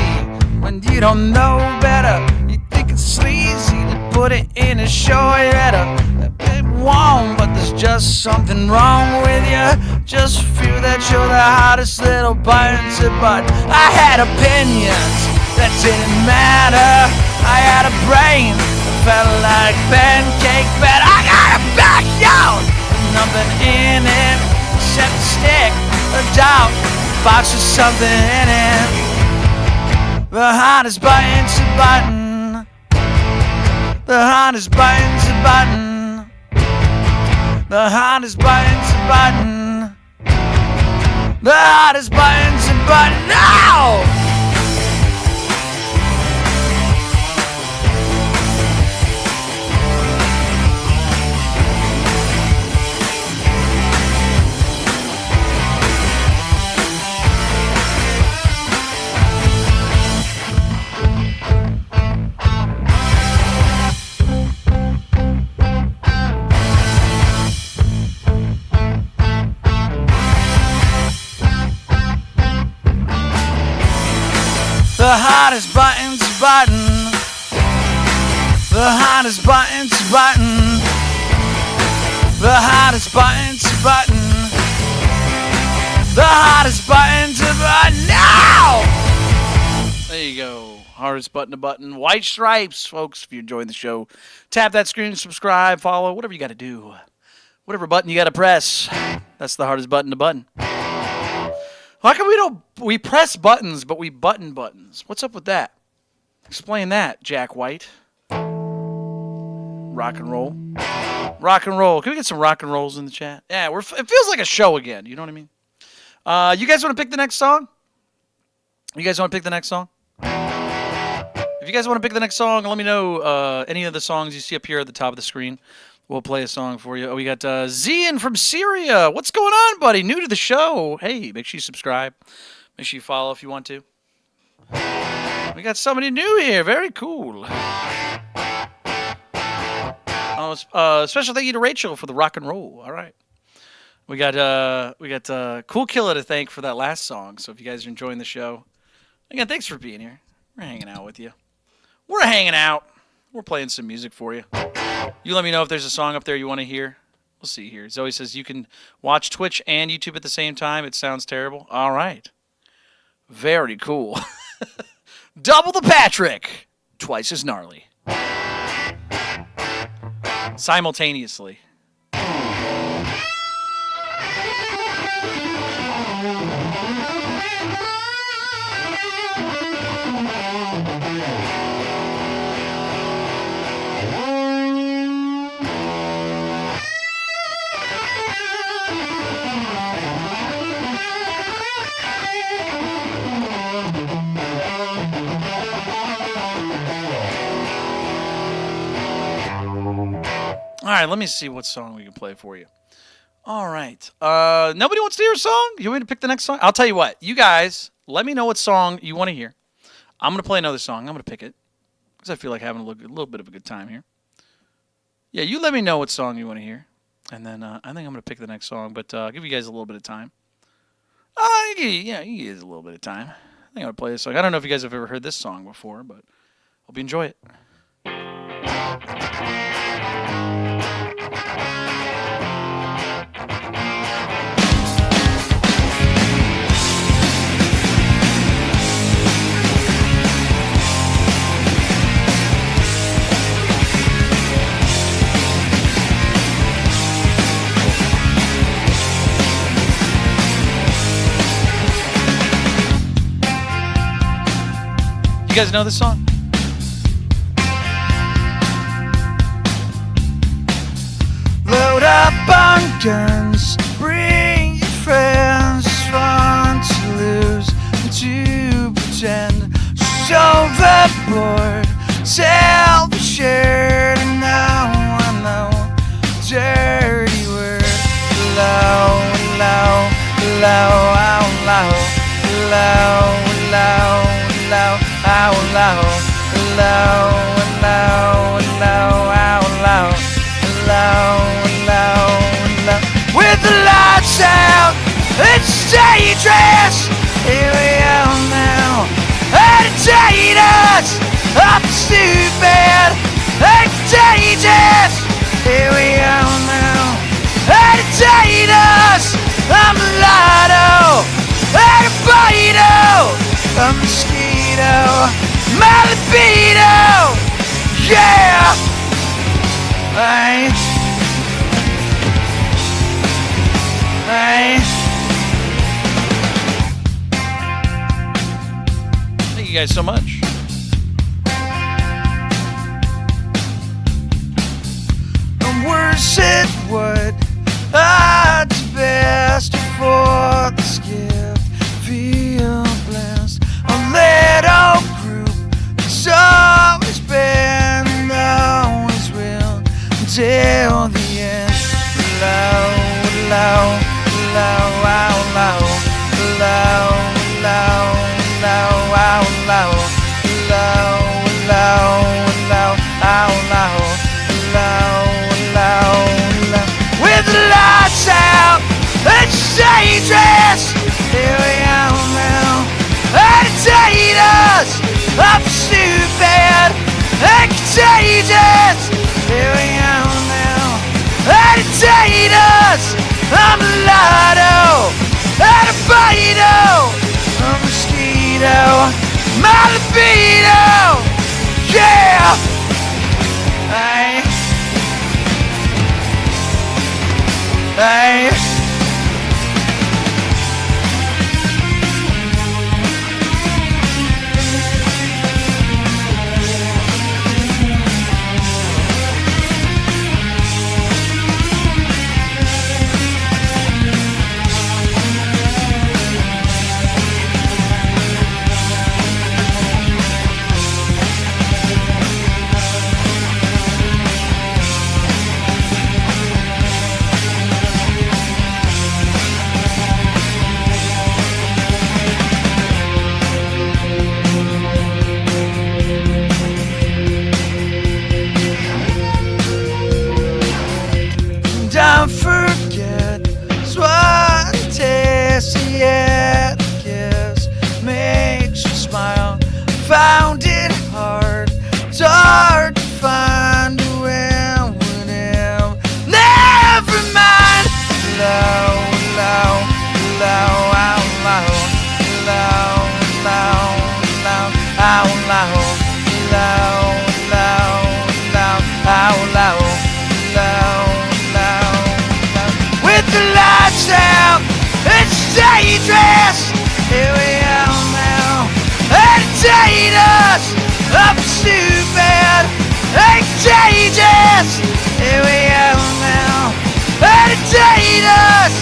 when you don't know better. You think it's sleazy to put it in a show letter. It won't, but there's just something wrong with you. Just feel that you're the hottest little button to butt. I had opinions that didn't matter. I had a brain that felt like pancake batter. I got a backyard, nothing in it except a stick, a dog, a box with something in it. The hottest button to button. The hottest button to button. The hottest button to button. The hottest button to button now! The hottest button to button. The hottest button to button. The hottest button to button. The hottest button to button now! There you go. Hardest button to button. White Stripes, folks. If you're enjoying the show, tap that screen, subscribe, follow, whatever you got to do. Whatever button you got to press. That's the hardest button to button. How come we press buttons, but we button buttons? What's up with that? Explain that, Jack White. Rock and roll. Rock and roll. Can we get some rock and rolls in the chat? Yeah, it feels like a show again. You know what I mean? You guys want to pick the next song? You guys want to pick the next song? If you guys want to pick the next song, let me know any of the songs you see up here at the top of the screen. We'll play a song for you. Oh, we got Zian from Syria. What's going on, buddy? New to the show. Hey, make sure you subscribe. Make sure you follow if you want to. We got somebody new here. Very cool. Oh, special thank you to Rachel for the rock and roll. All right. We got Cool Killer to thank for that last song. So if you guys are enjoying the show, again, thanks for being here. We're hanging out with you. We're hanging out. We're playing some music for you. You let me know if there's a song up there you want to hear. We'll see here. Zoe says you can watch Twitch and YouTube at the same time. It sounds terrible. All right. Very cool. Double the Patrick. Twice as gnarly. Simultaneously. All right, let me see what song we can play for you. All right. Nobody wants to hear a song? You want me to pick the next song? I'll tell you what. You guys, let me know what song you want to hear. I'm going to play another song. I'm going to pick it because I feel like having a little bit of a good time here. Yeah, you let me know what song you want to hear. And then I think I'm going to pick the next song, but I'll give you guys a little bit of time. Yeah, you guys a little bit of time. I think I'm going to play this song. I don't know if you guys have ever heard this song before, but hope you enjoy it. You guys know this song? Load up on guns, bring your friends. It's fun to lose and to pretend. So overboard, self-assured. And now I know dirty word. Low, low, low, out low, low, low. Low, out low, low, low, low, out low, low, low, low. With the lights out, it's dangerous. Here we are now. Agitate us, up stupid, contagious. Here we are now. Agitate us, I'm a lotto, a mosquito, my libido, yeah. Thank you guys so much. And worse it would, I'd do best for this gift. Feel blessed. A little group that's always been and always will until the end. Low, low, low, out low, low, low, low, out low, low, low, low, out low, low, low, low. With the lights out, it's dangerous. Here we are now. Agitate us, up stupid, contagious. Here we are now. Agitate us, I'm a lotto, a mosquito, my libido, yeah. Don't forget, it's what it tastes, yeah, the kiss makes you smile. Found it hard, it's hard to find a way with him. Never mind. Low, low, low, out low, low, low, low, out low, low, low, low, out low, low. The lights out, it's dangerous. Here we are now. Agitate us, up stupid, contagious. Here we are now. Agitate us,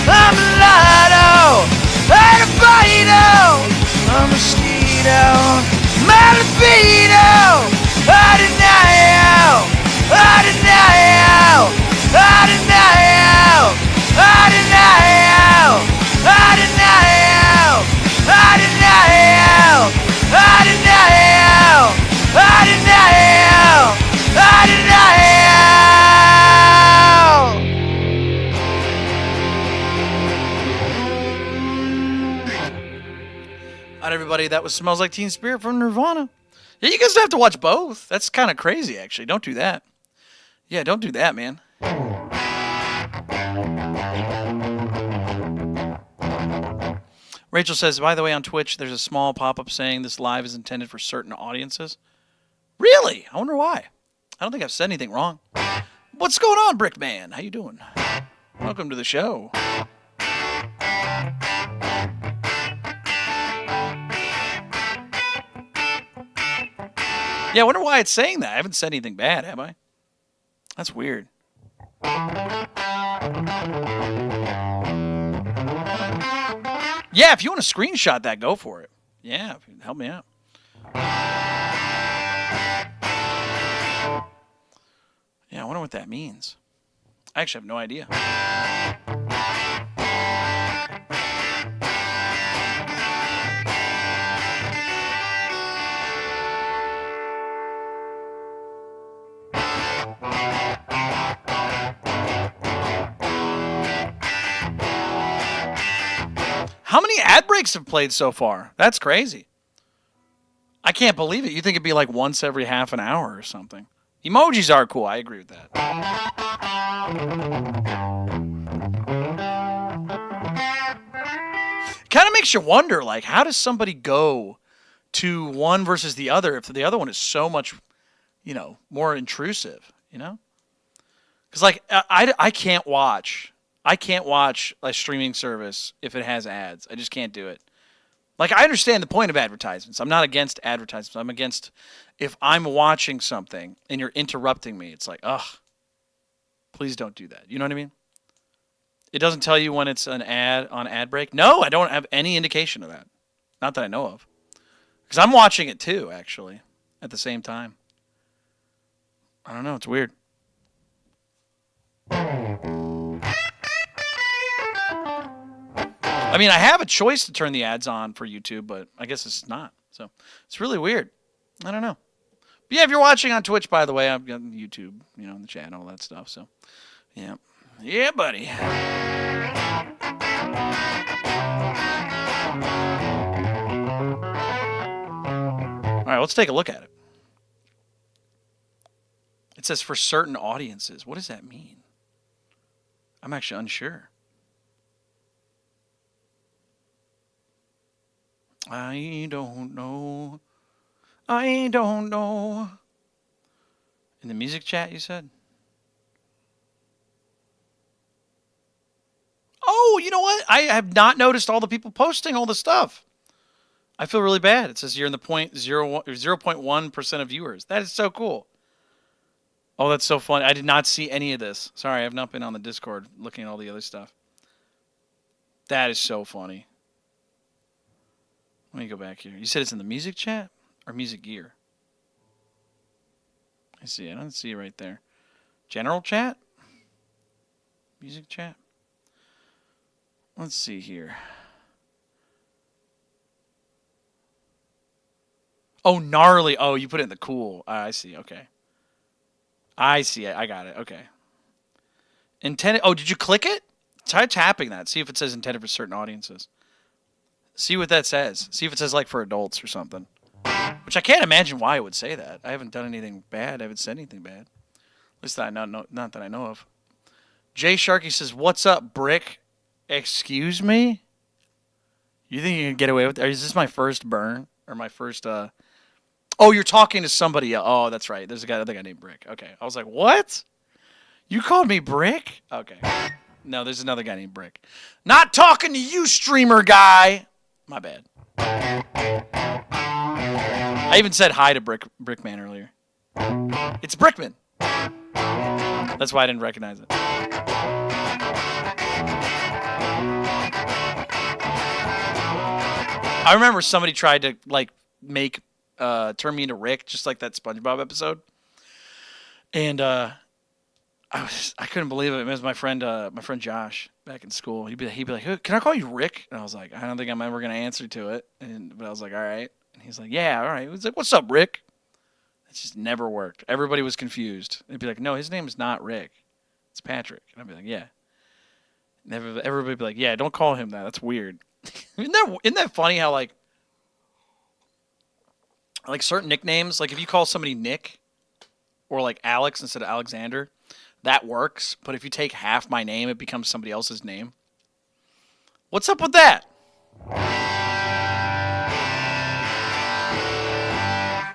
I'm a lotto, a mosquito, my libido. I deny you. everybody. That was Smells Like Teen Spirit from Nirvana. Yeah, you guys have to watch both. That's kind of crazy, actually. Don't do that. Yeah, don't do that, man. Rachel says, by the way, on Twitch, there's a small pop-up saying this live is intended for certain audiences. Really? I wonder why. I don't think I've said anything wrong. What's going on, Brickman? How you doing? Welcome to the show. Yeah, I wonder why it's saying that. I haven't said anything bad, have I? That's weird. Yeah, if you want to screenshot that, go for it. Yeah, help me out. Yeah, I wonder what that means. I actually have no idea. How many ad breaks have played so far? That's crazy. I can't believe it. You think it'd be like once every half an hour or something. Emojis are cool. I agree with that. Kind of makes you wonder, like, how does somebody go to one versus the other if the other one is so much, more intrusive, Because, like, I can't watch a streaming service if it has ads. I just can't do it. Like, I understand the point of advertisements. I'm not against advertisements. I'm against if I'm watching something and you're interrupting me. It's like, ugh, please don't do that. You know what I mean? It doesn't tell you when it's an ad on ad break. No, I don't have any indication of that. Not that I know of. Because I'm watching it too, actually, at the same time. I don't know. It's weird. I mean, I have a choice to turn the ads on for YouTube, but I guess it's not. So it's really weird. I don't know. But yeah, if you're watching on Twitch, by the way, I've got YouTube, in the chat, all that stuff. So, yeah. Yeah, buddy. All right, let's take a look at it. It says for certain audiences. What does that mean? I'm actually unsure. I don't know. I don't know. In the music chat, you said? Oh, you know what? I have not noticed all the people posting all the stuff. I feel really bad. It says you're in the 0.1% of viewers. That is so cool. Oh, that's so funny. I did not see any of this. Sorry, I have not been on the Discord looking at all the other stuff. That is so funny. Let me go back here. You said it's in the music chat or music gear? I see it. I don't see it right there. General chat? Music chat? Let's see here. Oh, gnarly. Oh, you put it in the cool. I see. Okay. I see it. I got it. Okay. Intended. Oh, did you click it? Try tapping that. See if it says intended for certain audiences. See what that says. See if it says like for adults or something. Which I can't imagine why it would say that. I haven't done anything bad. I haven't said anything bad. At least that not that I know of. Jay Sharkey says, "What's up, Brick? Excuse me? You think you can get away with it? Is this my first burn or my first Oh, you're talking to somebody else. Oh, that's right. There's other guy named Brick. Okay. I was like, "What? You called me Brick?" Okay. No, there's another guy named Brick. Not talking to you, streamer guy. My bad. I even said hi to Brickman earlier. It's Brickman. That's why I didn't recognize it. I remember somebody tried to make turn me into Rick, just like that SpongeBob episode, and I couldn't believe it. It was my friend Josh back in school. He'd be like, "Hey, can I call you Rick?" And I was like, "I don't think I'm ever gonna answer to it." But I was like, "All right." And he's like, "Yeah, all right." He was like, "What's up, Rick?" It just never worked. Everybody was confused. They'd be like, "No, his name is not Rick. It's Patrick." And I'd be like, "Yeah." And everybody would be like, "Yeah, don't call him that. That's weird." Isn't that funny how Like certain nicknames, like if you call somebody Nick or like Alex instead of Alexander, that works. But if you take half my name, it becomes somebody else's name. What's up with that?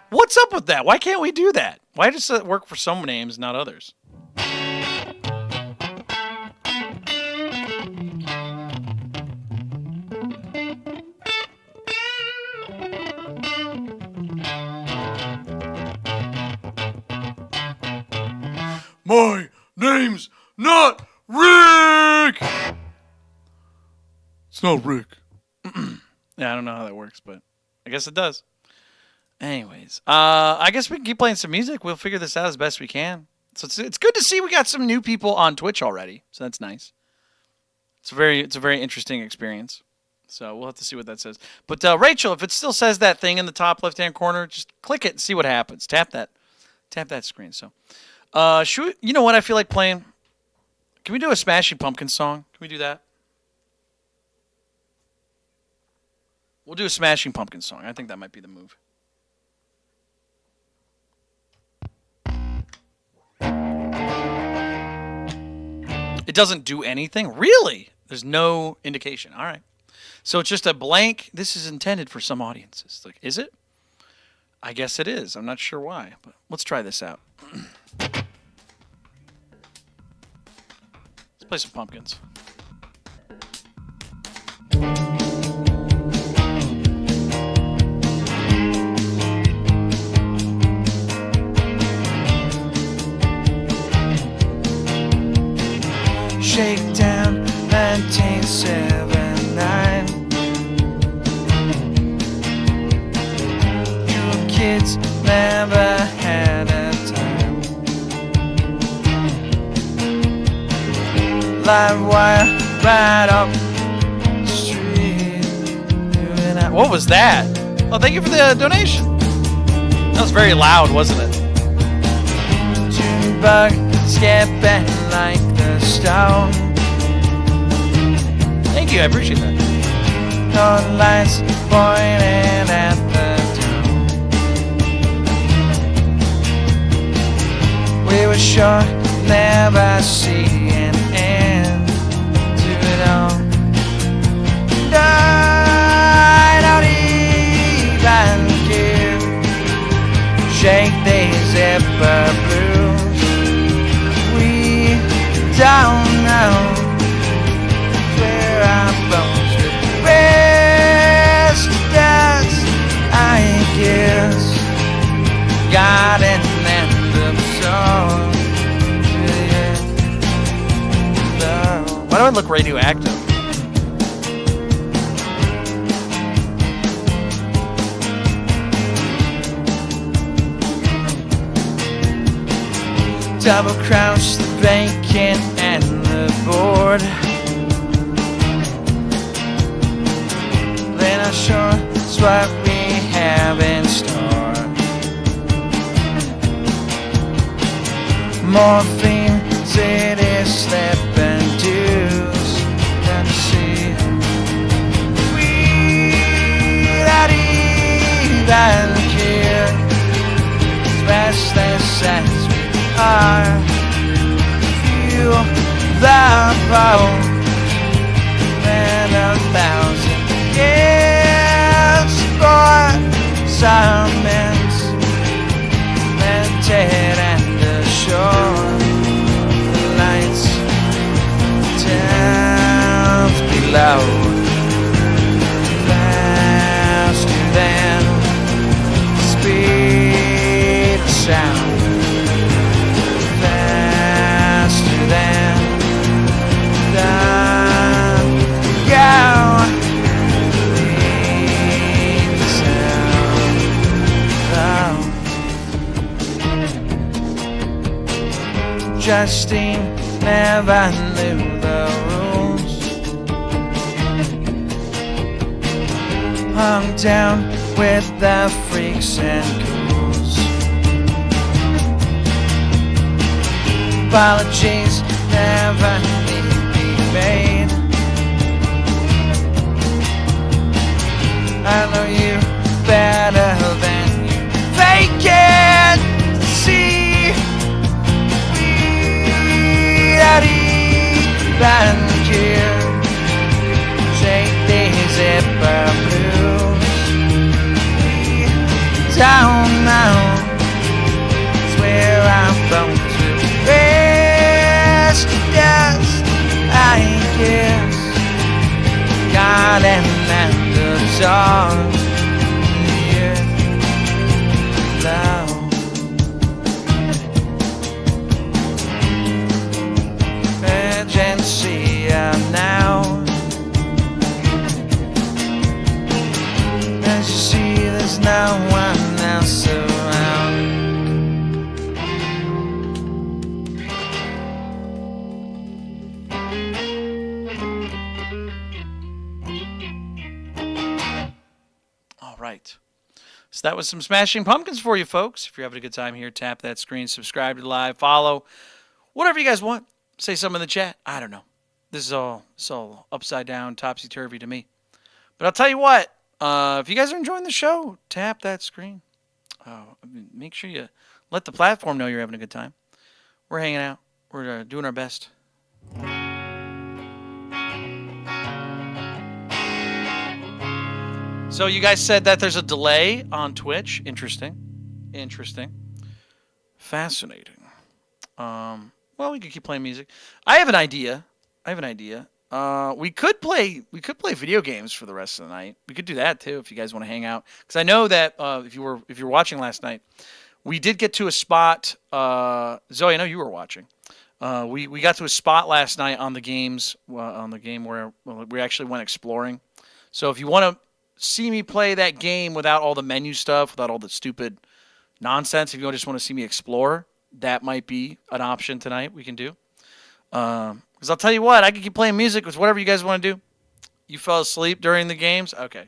What's up with that? Why can't we do that? Why does it work for some names, not others? My name's not Rick! It's not Rick. Yeah, I don't know how that works, but I guess it does. Anyways, I guess we can keep playing some music. We'll figure this out as best we can. So it's good to see we got some new people on Twitch already. So that's nice. It's a very interesting experience. So we'll have to see what that says. But Rachel, if it still says that thing in the top left-hand corner, just click it and see what happens. Tap that screen. So, you know what I feel like playing? Can we do a Smashing Pumpkins song? Can we do that? We'll do a Smashing Pumpkins song. I think that might be the move. It doesn't do anything? Really? There's no indication. All right. So it's just a blank. This is intended for some audiences. Like, is it? I guess it is. I'm not sure why, but let's try this out. Let's play some Pumpkins. Shakedown 1979. You kids never had a time. Live wire right up the street. What was that? Oh, thank you for the donation. That was very loud, wasn't it? Junebug skipping like the stone. Thank you, I appreciate that. No lights pointing at the town. We were sure never see an end to it all. I don't even care. Shake these zipper blues. We don't know where our bones would rest. That's, I guess, got an end of song. Why do I look radioactive? Double crouch the bacon and the board. Then I'll show us what we have in store. Morphine, city slipping dues. Let me see. We don't even care. Especially since are feel the power and 1,000 years for silence limited and the shore the lights down below faster than speed of sound. Justine never knew the rules. Hung down with the freaks and ghouls. Apologies never need be made. I know you better than you and years. Take these zipper blues. Down now is where I'm going to rest. Yes, I guess. Garden and the dawn. Yeah, love. Urgency now. As you see, there's no one else around. All right. So that was some Smashing Pumpkins for you, folks. If you're having a good time here, tap that screen, subscribe to the live, follow, whatever you guys want. Say something in the chat. I don't know. This is all upside down, topsy-turvy to me. But I'll tell you what. If you guys are enjoying the show, tap that screen. Make sure you let the platform know you're having a good time. We're hanging out. We're doing our best. So you guys said that there's a delay on Twitch. Interesting. Fascinating. Well, we could keep playing music. I have an idea. We could play video games for the rest of the night. We could do that too if you guys want to hang out. Because I know that if you were watching last night, we did get to a spot. Zoe, I know you were watching. We got to a spot last night on the games on the game where we actually went exploring. So if you want to see me play that game without all the menu stuff, without all the stupid nonsense, if you just want to see me explore, that might be an option tonight we can do. Because I'll tell you what, I can keep playing music with whatever you guys want to do. You fell asleep during the games? Okay.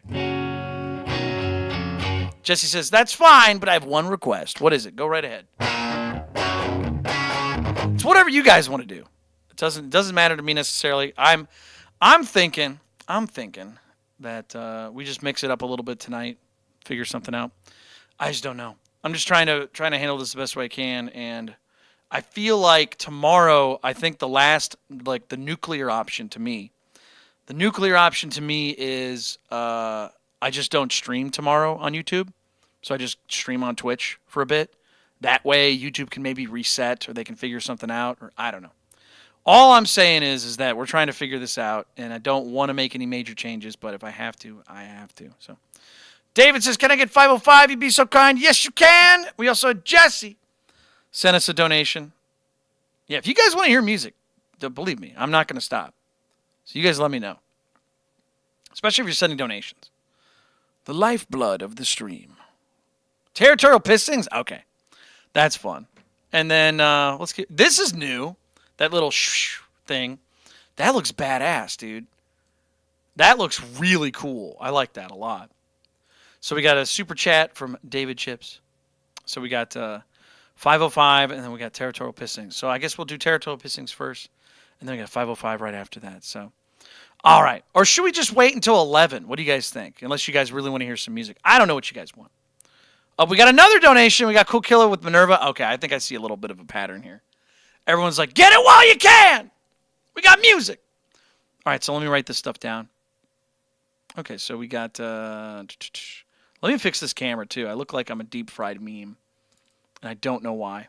Jesse says, that's fine, but I have one request. What is it? Go right ahead. It's whatever you guys want to do. It doesn't matter to me necessarily. I'm thinking that we just mix it up a little bit tonight, figure something out. I just don't know. I'm just trying to handle this the best way I can, and I feel like tomorrow, I think the nuclear option to me. The nuclear option to me is I just don't stream tomorrow on YouTube. So I just stream on Twitch for a bit. That way YouTube can maybe reset or they can figure something out, or I don't know. All I'm saying is that we're trying to figure this out, and I don't want to make any major changes, but if I have to, I have to. So David says, can I get 505? You'd be so kind. Yes, you can. We also had Jesse send us a donation. Yeah, if you guys want to hear music, believe me, I'm not going to stop. So you guys let me know. Especially if you're sending donations. The lifeblood of the stream. Territorial Pissings? Okay. That's fun. And then, this is new. That little thing. That looks badass, dude. That looks really cool. I like that a lot. So we got a super chat from David Chips. So we got 505, and then we got Territorial Pissings. So I guess we'll do Territorial Pissings first, and then we got 505 right after that. So, all right. Or should we just wait until 11? What do you guys think? Unless you guys really want to hear some music. I don't know what you guys want. We got another donation. We got Cool Killer with Minerva. Okay, I think I see a little bit of a pattern here. Everyone's like, get it while you can. We got music. All right, so let me write this stuff down. Okay, so we got... let me fix this camera, too. I look like I'm a deep-fried meme. And I don't know why.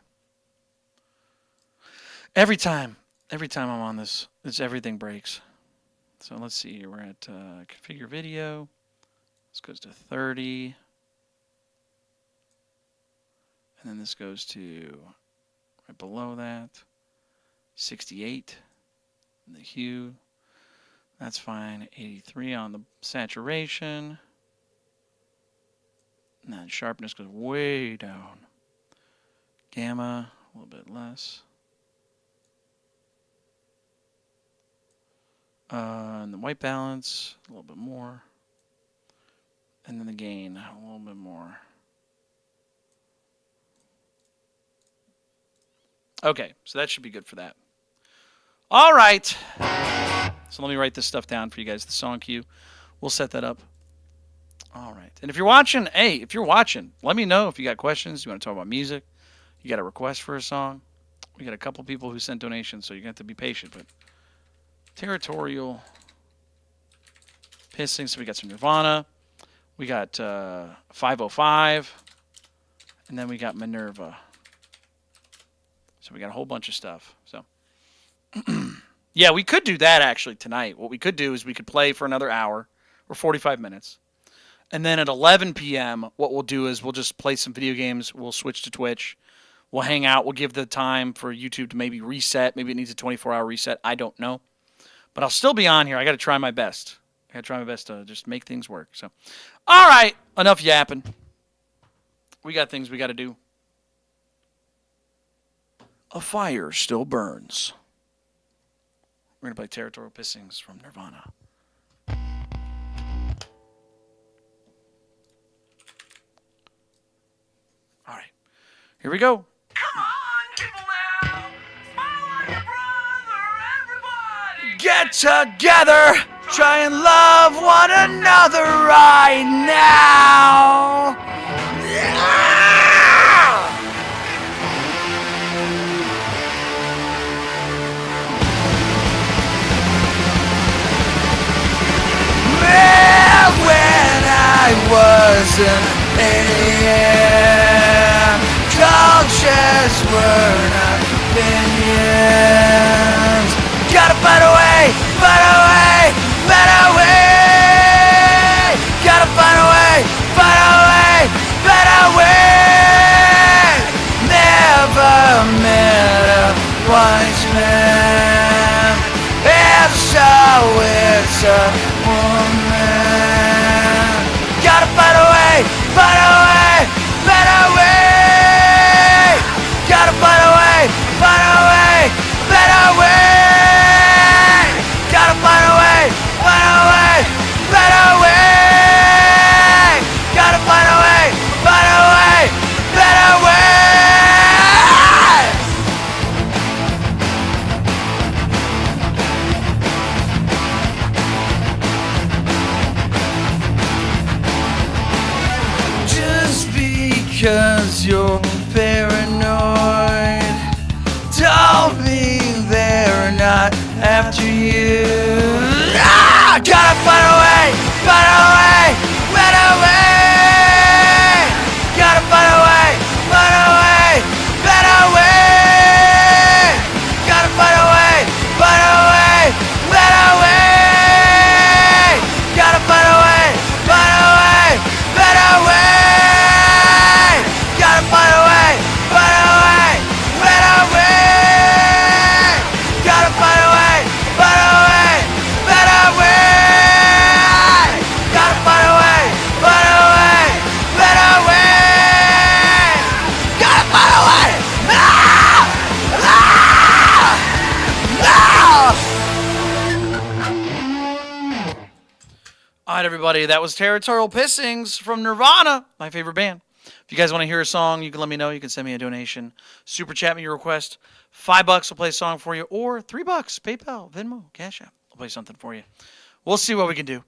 Every time I'm on this, everything breaks. So let's see here. We're at configure video. This goes to 30. And then this goes to right below that. 68. And the hue. That's fine. 83 on the saturation. And then sharpness goes way down. Gamma, a little bit less. And the white balance, a little bit more. And then the gain, a little bit more. Okay, so that should be good for that. All right. So let me write this stuff down for you guys. The song cue. We'll set that up. All right. And if you're watching, let me know if you got questions. You want to talk about music. You got a request for a song. We got a couple people who sent donations, so you're going to have to be patient. But Territorial Pissing. So we got some Nirvana. We got 505. And then we got Minerva. So we got a whole bunch of stuff. So, yeah, we could do that actually tonight. What we could do is we could play for another hour or 45 minutes. And then at 11 p.m., what we'll do is we'll just play some video games. We'll switch to Twitch. We'll hang out. We'll give the time for YouTube to maybe reset. Maybe it needs a 24-hour reset. I don't know. But I'll still be on here. I got to try my best. I got to try my best to just make things work. So, all right. Enough yapping. We got things we got to do. A fire still burns. We're going to play Territorial Pissings from Nirvana. All right. Here we go. Come on, people now. Smile like a brother, everybody. Get together. Try and love one another right now. When I was an alien, cultures were not opinions. Gotta find a way, find a way, find a way. Gotta find a way, find a way, find a way. Never met a wise man. If so, it's a woman. Gotta find a way, find a way, find a way. Gotta find a way, find a way, find a way. Gotta find a way, find a way, find a way. Gotta find a way, find a way, find a way. Because you're paranoid, don't mean they're not after you. Gotta find a way, find a way, find a way. Gotta find a way, find a way, find a way. Gotta find a way, find a way, find a way. Gotta find a way, find a way, find a way. Gotta find a way, find a way, find a way. Gotta find a way, find a way, find a way. Gotta find a way, find a way, find a way. Gotta find a way. No! No! No! All right, everybody, that was Territorial Pissings from Nirvana, my favorite band. If you guys want to hear a song, you can let me know. You can send me a donation. Super chat me your request. $5 will play a song for you, or $3. PayPal, Venmo, Cash App. I'll play something for you. We'll see what we can do.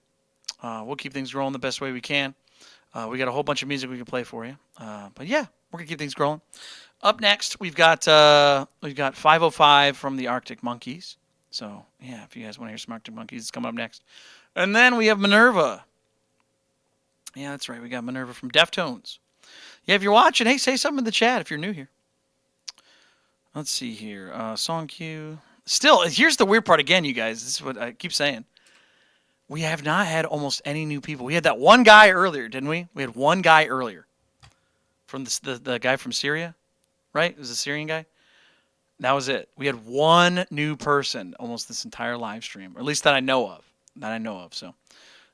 We'll keep things rolling the best way we can. We got a whole bunch of music we can play for you. But yeah, we're gonna keep things growing. Up next, we've got 505 from the Arctic Monkeys. So yeah, if you guys want to hear some Arctic Monkeys, it's coming up next. And then we have Minerva. Yeah, that's right. We got Minerva from Deftones. Yeah, if you're watching, hey, say something in the chat if you're new here. Let's see here. Song queue. Still, here's the weird part again, you guys. This is what I keep saying. We have not had almost any new people. We had that one guy earlier, didn't we? We had one guy earlier. From the guy from Syria, right? It was a Syrian guy. That was it. We had one new person almost this entire live stream, or at least that I know of. So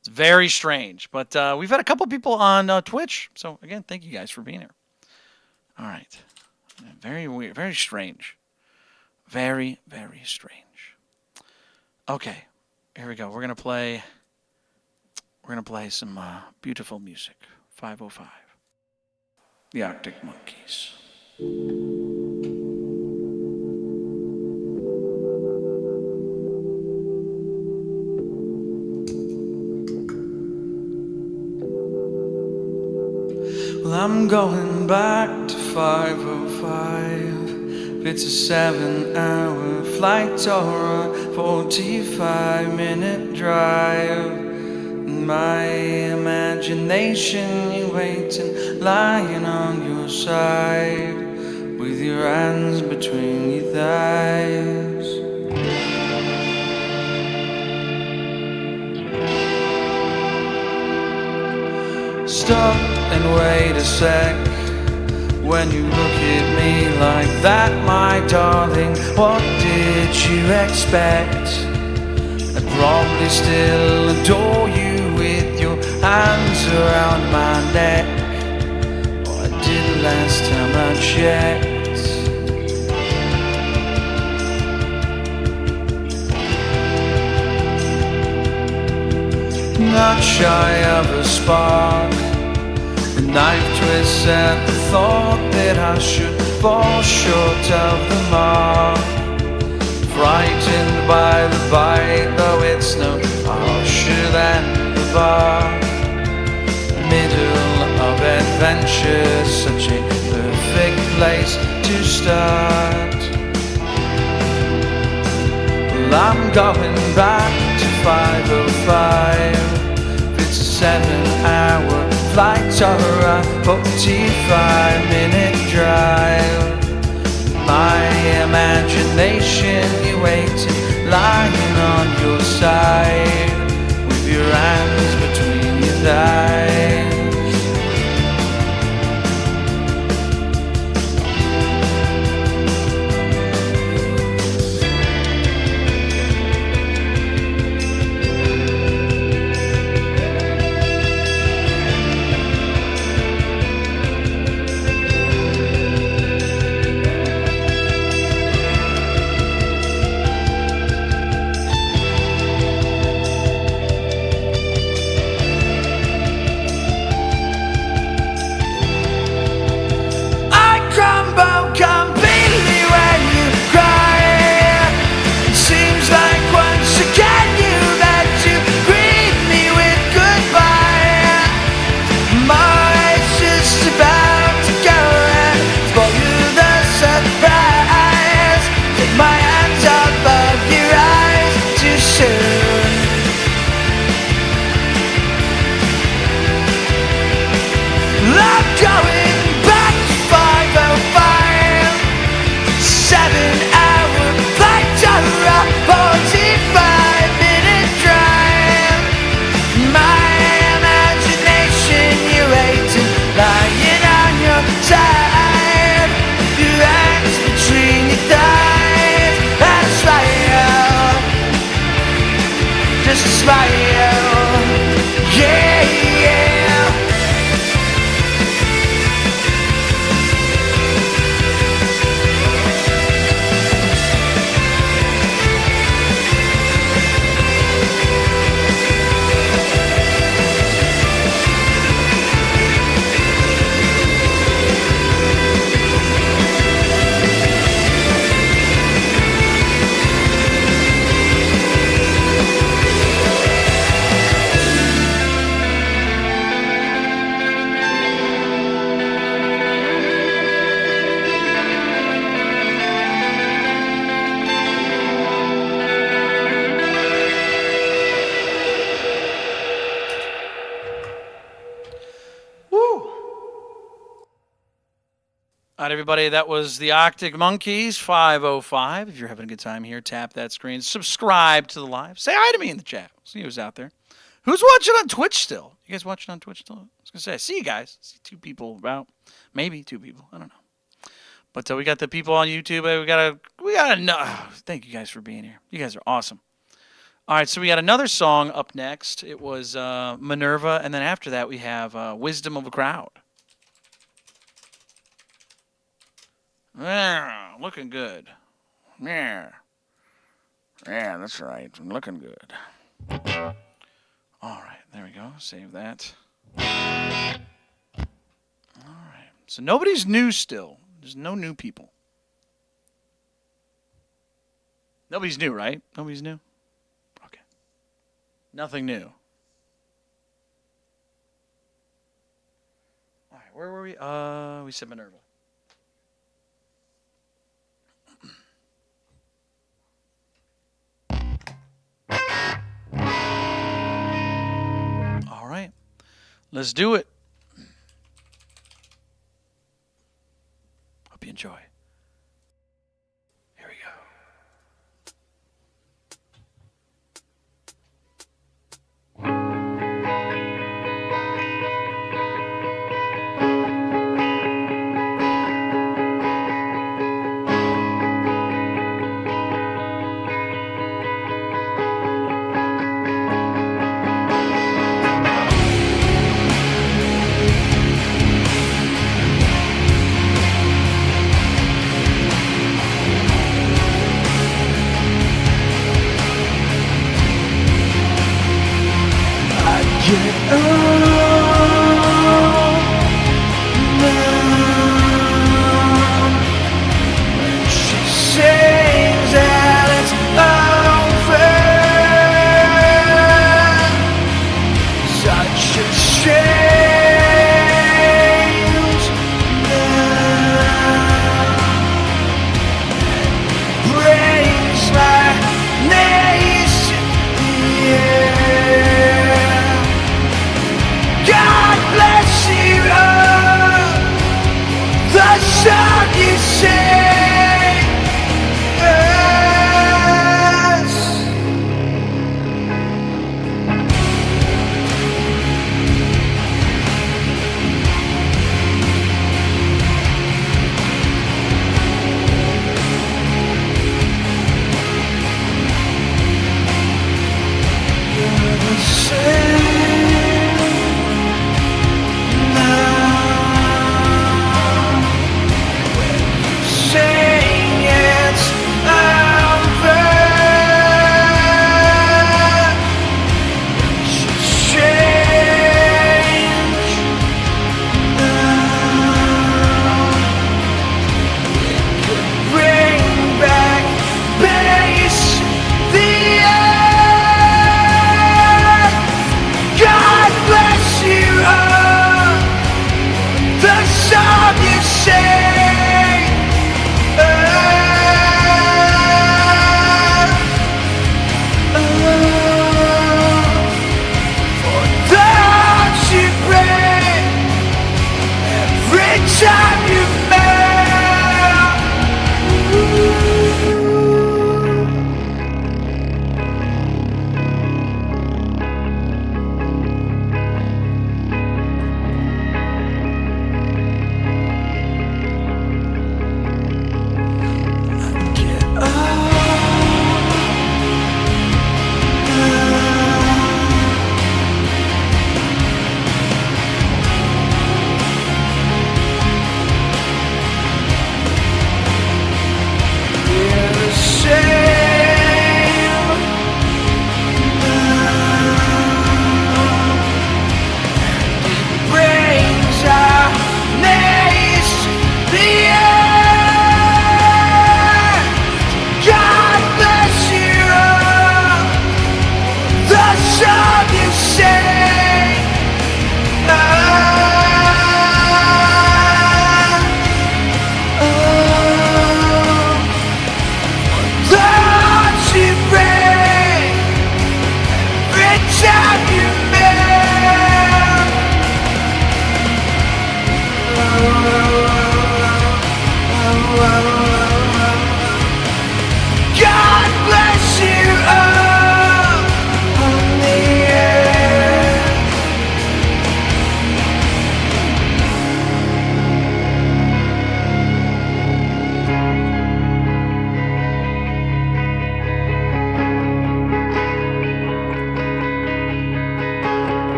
it's very strange. But we've had a couple people on Twitch. So, again, thank you guys for being here. All right. Very weird. Very strange. Very, very strange. Okay. Here we go. We're going to play some beautiful music. 505. The Arctic Monkeys. Well, I'm going back to 505. It's a 7-hour flight or a 45-minute drive. My imagination, you waiting, lying on your side, with your hands between your thighs. Stop and wait a sec. When you look at me like that, my darling, what did you expect? I'd probably still adore you with your hands around my neck. Oh, I did last time I checked. Not shy of a spark, the knife twists at the thought that I should fall short of the mark. Frightened by the bite, though it's no harsher than the bark. Middle of adventure, such a perfect place to start. Well, I'm going back to 5:05. It's a 7-hour flight or a 45-minute drive. My imagination, you waiting, lying on your side, with your hands between your thighs. All right, everybody, that was the Arctic Monkeys, 5:05. If you're having a good time here, tap that screen. Subscribe to the live. Say hi to me in the chat. See who's out there. Who's watching on Twitch still? You guys watching on Twitch still? I was going to say, I see you guys. I see 2 people about. Maybe 2 people. I don't know. But we got the people on YouTube. We got thank you guys for being here. You guys are awesome. All right, so we got another song up next. It was Minerva, and then after that we have Wisdom of a Crowd. Yeah, looking good. Yeah, that's right. I'm looking good. All right, there we go. Save that. All right. So nobody's new still. There's no new people. Nobody's new, right? Nobody's new? Okay. Nothing new. All right, where were we? We said Minerva. Let's do it. Hope you enjoy. Here we go.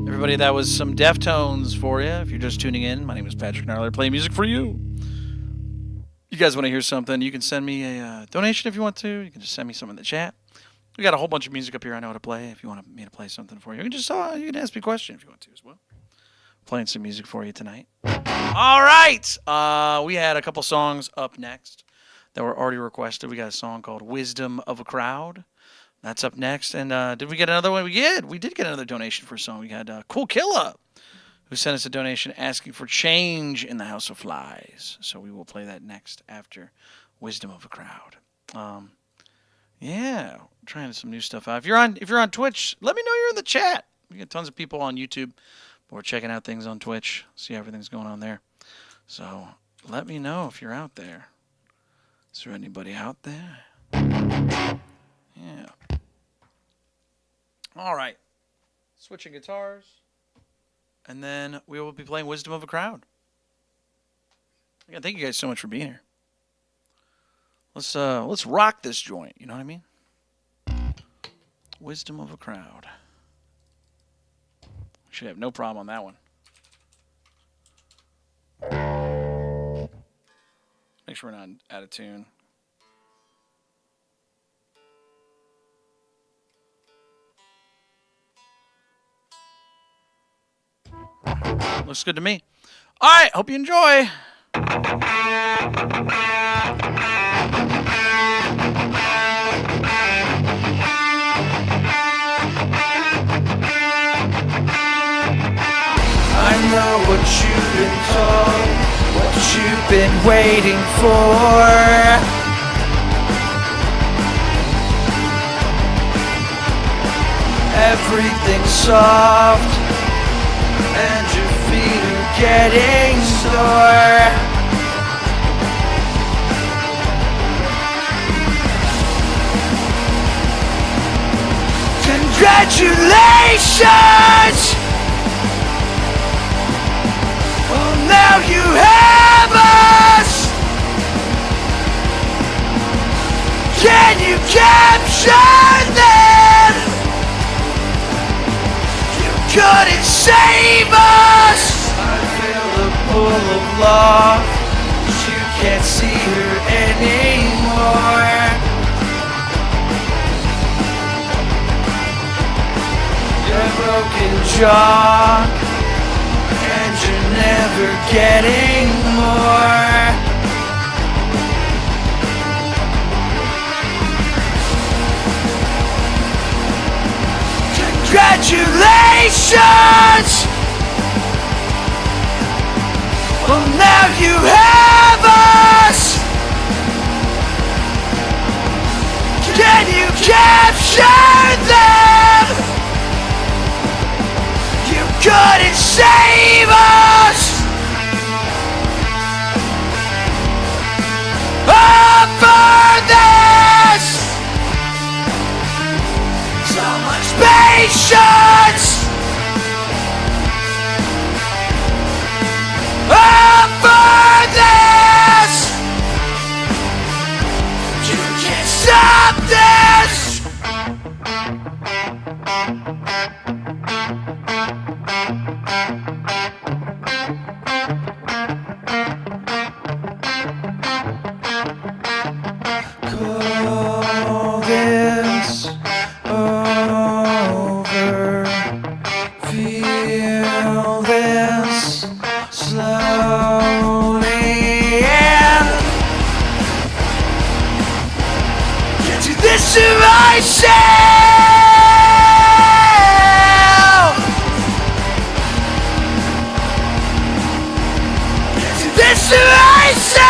Everybody, that was some Deftones for you. If you're just tuning in, my name is Patrick Gnarly, playing music for you. You guys want to hear something, you can send me a donation if you want to. You can just send me some in the chat. We got a whole bunch of music up here I know how to play. If you want me to play something for you, you can just you can ask me a question if you want to as well. Playing some music for you tonight. All right. We had a couple songs up next that were already requested. We got a song called Wisdom of a Crowd. That's up next. And did we get another one? We did. We did get another donation for a song. We had Cool Killa, who sent us a donation asking for change in the House of Flies. So we will play that next after Wisdom of a Crowd. Yeah, trying some new stuff out. If you're on Twitch, let me know you're in the chat. We got tons of people on YouTube, but we're checking out things on Twitch. See how everything's going on there. So let me know if you're out there. Is there anybody out there? Yeah. All right. Switching guitars. And then we will be playing Wisdom of a Crowd. Again, thank you guys so much for being here. Let's rock this joint, you know what I mean? Wisdom of a Crowd. Should have no problem on that one. Make sure we're not out of tune. Looks good to me. All right, hope you enjoy. I know what you've been told, what you've been waiting for. Everything's soft, and your feet are getting sore. Congratulations! Well, now you have us! Can you capture them? You couldn't save us! I feel the pull of love, but you can't see her anymore. Your broken jaw, and you're never getting more. Congratulations! Well, now you have us! Can you capture them? You couldn't save us! Up for this! So much patience! Up for this! You can't stop this! Call this over. Feel this slowly and get to this to myself. Get to this to myself.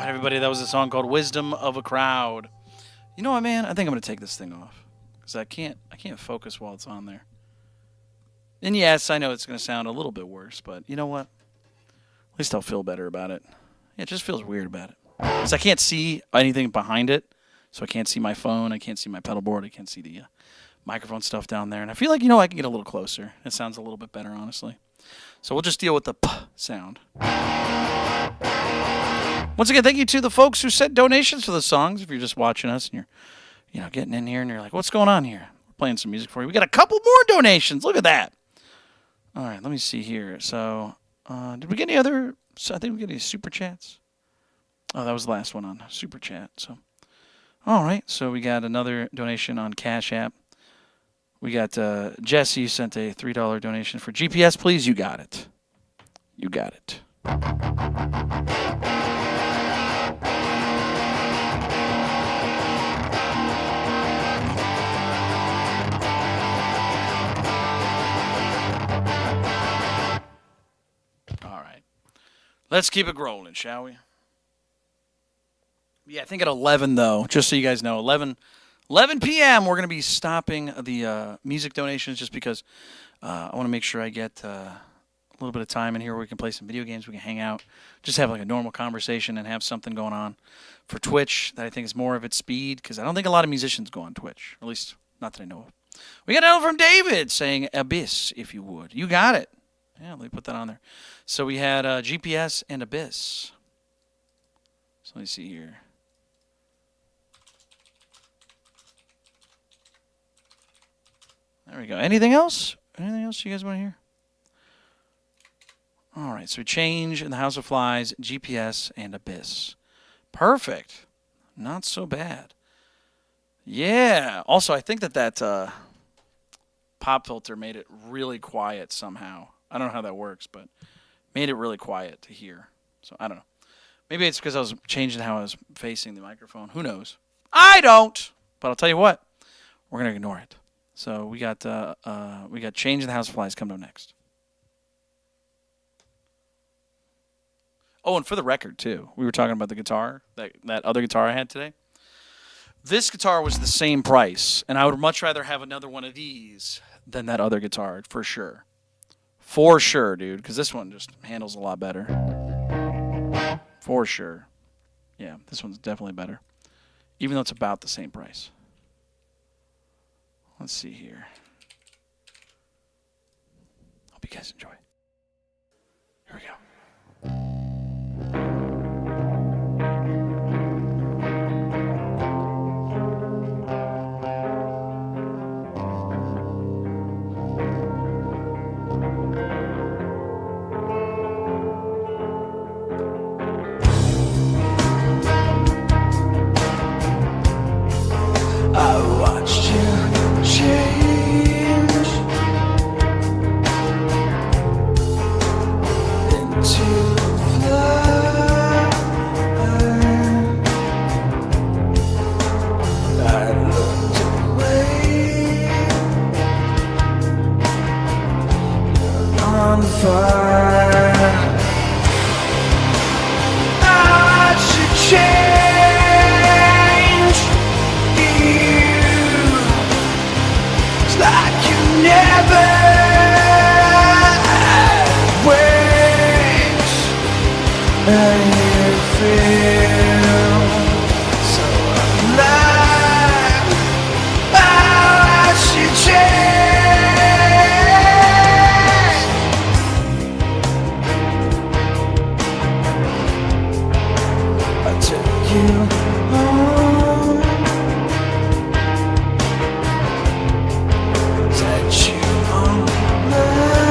Everybody, that was a song called Wisdom of a Crowd. You know what, man? I think I'm going to take this thing off because I can't focus while it's on there. And yes, I know it's going to sound a little bit worse, but you know what? At least I'll feel better about it. It just feels weird about it. Because I can't see anything behind it. So I can't see my phone. I can't see my pedal board. I can't see the microphone stuff down there. And I feel like, I can get a little closer. It sounds a little bit better, honestly. So we'll just deal with the p sound. Once again, thank you to the folks who sent donations for the songs. If you're just watching us and you're, getting in here and you're like, what's going on here? We're playing some music for you. We got a couple more donations. Look at that. All right, let me see here. So, did we get any other? So I think we got any super chats. Oh, that was the last one on super chat. So, all right. So we got another donation on Cash App. We got Jesse sent a $3 donation for GPS. Please, you got it. You got it. Let's keep it rolling, shall we? Yeah, I think at 11, though, just so you guys know, 11 p.m., we're going to be stopping the music donations just because I want to make sure I get a little bit of time in here where we can play some video games, we can hang out, just have like a normal conversation and have something going on for Twitch that I think is more of its speed, because I don't think a lot of musicians go on Twitch, at least not that I know of. We got another from David saying, Abyss, if you would. You got it. Yeah, let me put that on there. So we had GPS and Abyss. So let me see here. There we go. Anything else? Anything else you guys want to hear? All right, so Change in the House of Flies, GPS, and Abyss. Perfect. Not so bad. Yeah. Also, I think that pop filter made it really quiet somehow. I don't know how that works, but made it really quiet to hear. So I don't know. Maybe it's because I was changing how I was facing the microphone. Who knows? I don't. But I'll tell you what. We're gonna ignore it. So we got Change in the House of Flies coming up next. Oh, and for the record too, we were talking about the guitar, that other guitar I had today. This guitar was the same price, and I would much rather have another one of these than that other guitar, for sure. For sure, dude, because this one just handles a lot better. For sure. Yeah, this one's definitely better. Even though it's about the same price. Let's see here. Hope you guys enjoy. Here we go. I watched you change into fire. I looked away. You're on fire. I should change. Like you never wait, and you feel so alive. I should change. I took you home. Set you on glass.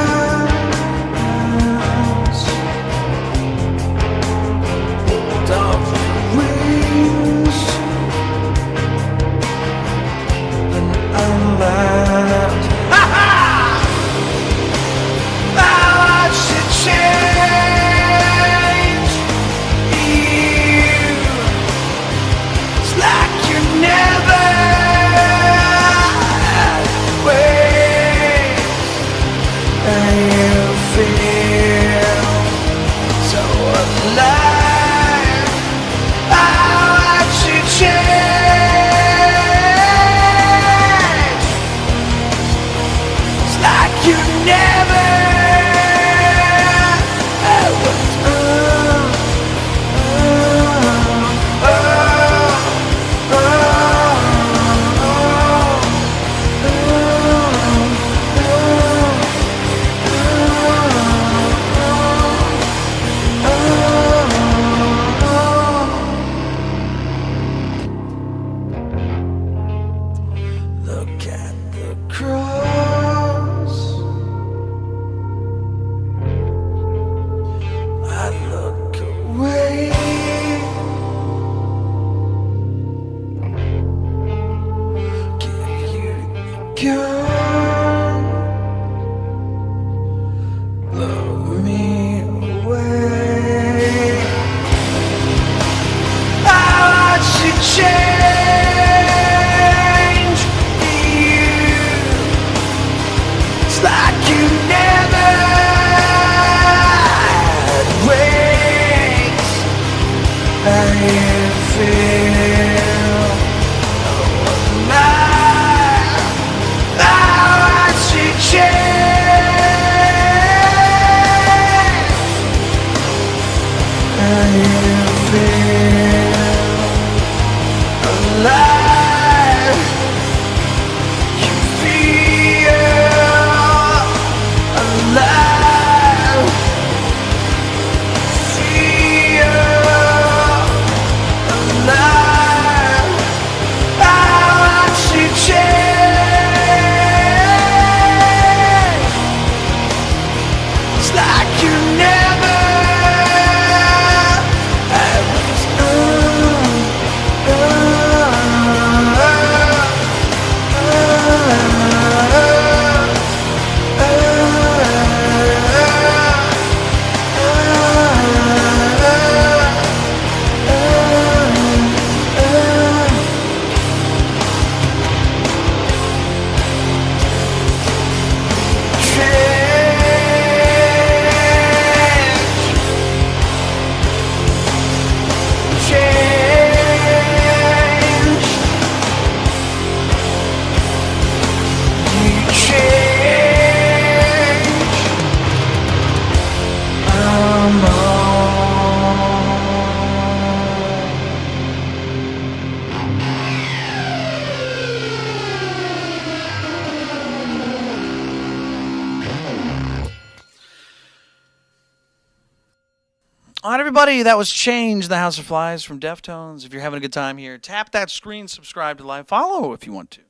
All right, everybody, that was Change, the House of Flies from Deftones. If you're having a good time here, tap that screen, subscribe to Live, follow if you want to.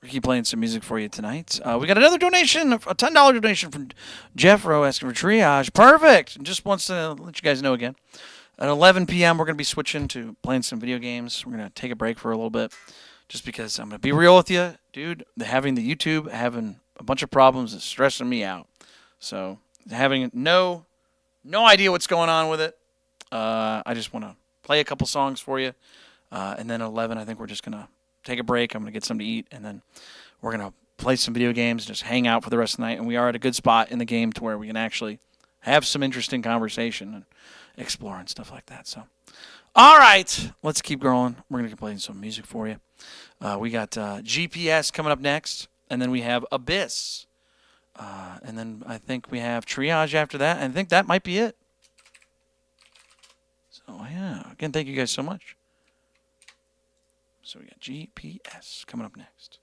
We keep playing some music for you tonight. We got another donation, a $10 donation from Jeff Rowe asking for Triage. Perfect. And just wants to let you guys know again. At 11 p.m., we're going to be switching to playing some video games. We're going to take a break for a little bit just because I'm going to be real with you. Dude, having the YouTube, having a bunch of problems is stressing me out. So having no idea what's going on with it. I just want to play a couple songs for you. And then at 11, I think we're just going to take a break. I'm going to get something to eat. And then we're going to play some video games, just hang out for the rest of the night. And we are at a good spot in the game to where we can actually have some interesting conversation and explore and stuff like that. So, all right, let's keep going. We're going to keep playing some music for you. We got GPS coming up next. And then we have Abyss. And then I think we have Triage after that. And I think that might be it. So, yeah. Again, thank you guys so much. So we got GPS coming up next.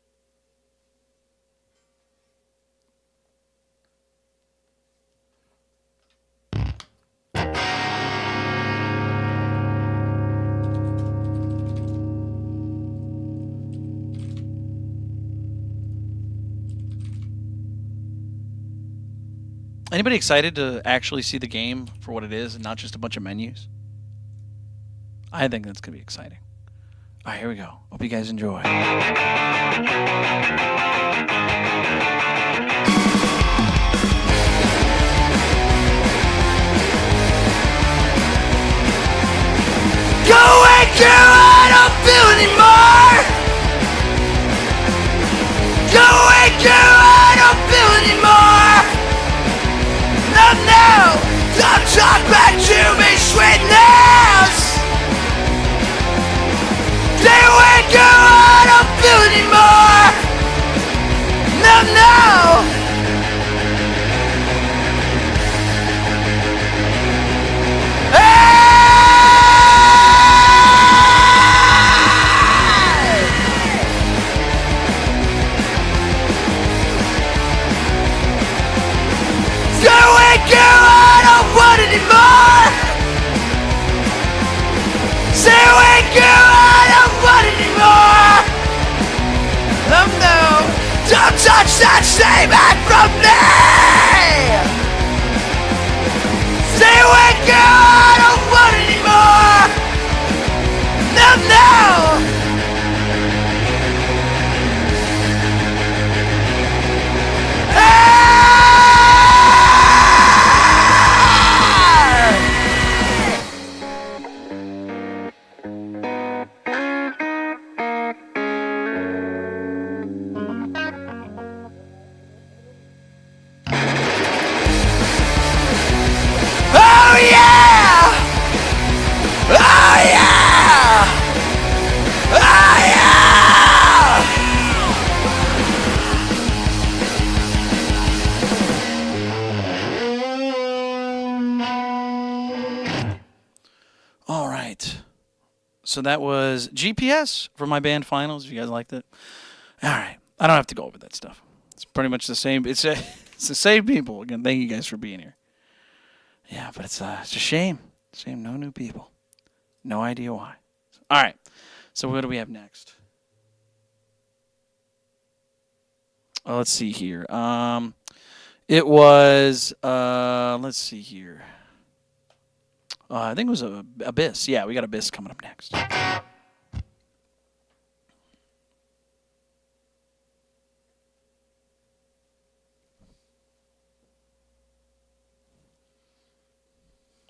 Anybody excited to actually see the game for what it is and not just a bunch of menus? I think that's going to be exciting. All right, here we go. Hope you guys enjoy. Going through, I don't feel anymore. Going through, I don't feel anymore. No, don't talk back to me, sweetness. They went go, I don't feel anymore. No. Don't touch that, stay back from me! Stay away, girl, I don't want it anymore! No! So that was GPS for my band finals. If you guys liked it. All right. I don't have to go over that stuff. It's pretty much the same. It's the same people. Again, thank you guys for being here. Yeah, but it's a shame. Shame, no new people. No idea why. All right. So what do we have next? Oh, let's see here. It was, let's see here. I think it was Abyss. Yeah, we got Abyss coming up next.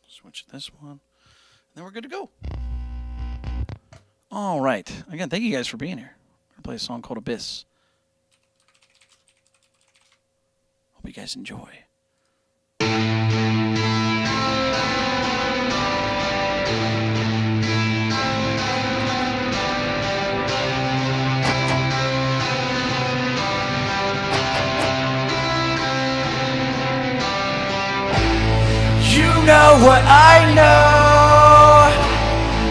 Switch this one. And then we're good to go. All right. Again, thank you guys for being here. We're going to play a song called Abyss. Hope you guys enjoy. You know what I know,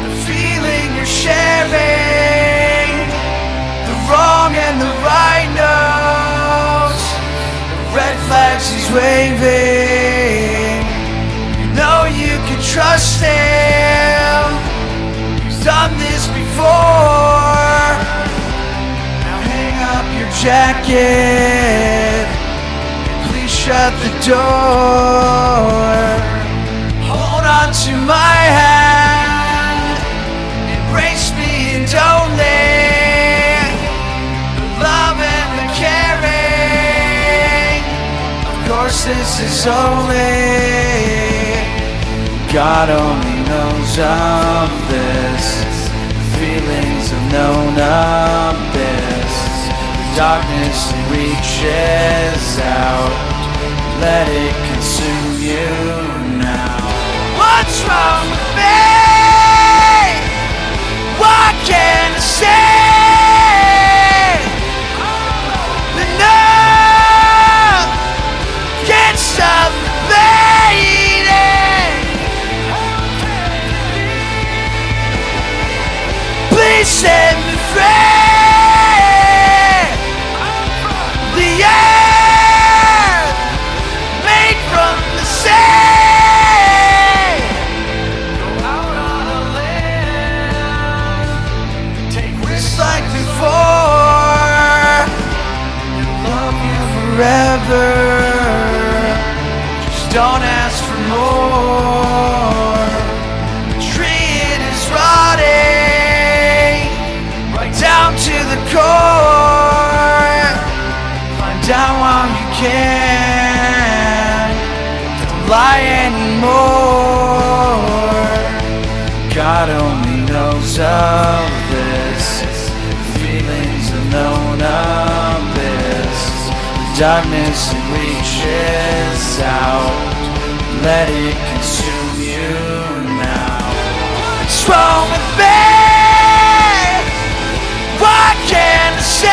the feeling you're sharing, the wrong and the right notes, the red flags he's waving. You know you can trust him, he's done this before. Now hang up your jacket, please shut the door. Hold on to my hand, embrace me and don't leave. The love and the caring, of course this is only God only knows of this. Feelings of known abyss, the darkness reaches out, let it consume you now. What's wrong with me? What can I say? Enough can't stop the bleeding. Please set me free. The earth made from the sea. Like before, love you forever. Just don't ask for more. The tree it is rotting right down to the core. Climb down while you can. Don't lie anymore. God only knows of this. Feelings of known abyss, the darkness it reaches out, let it consume you now. What's wrong with me? What can I say?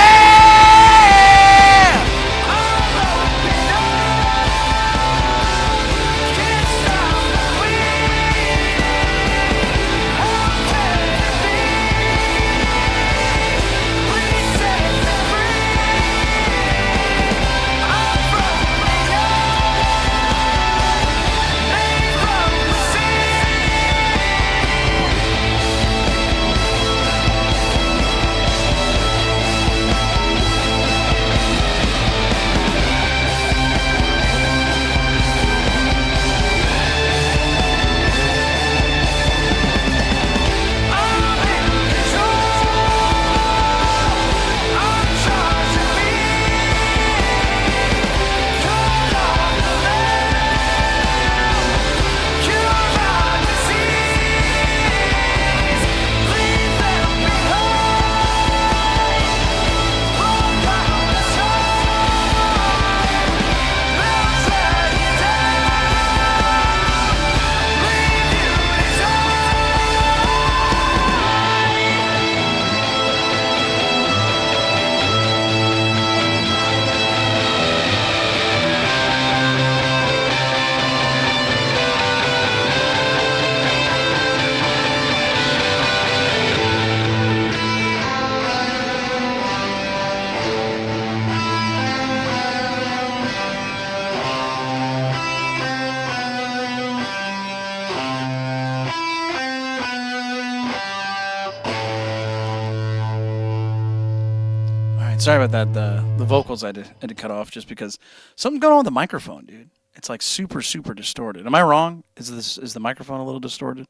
right, sorry about that. The vocals I had to cut off just because something's going on with the microphone, dude. It's like super distorted. Am I wrong? Is the microphone a little distorted?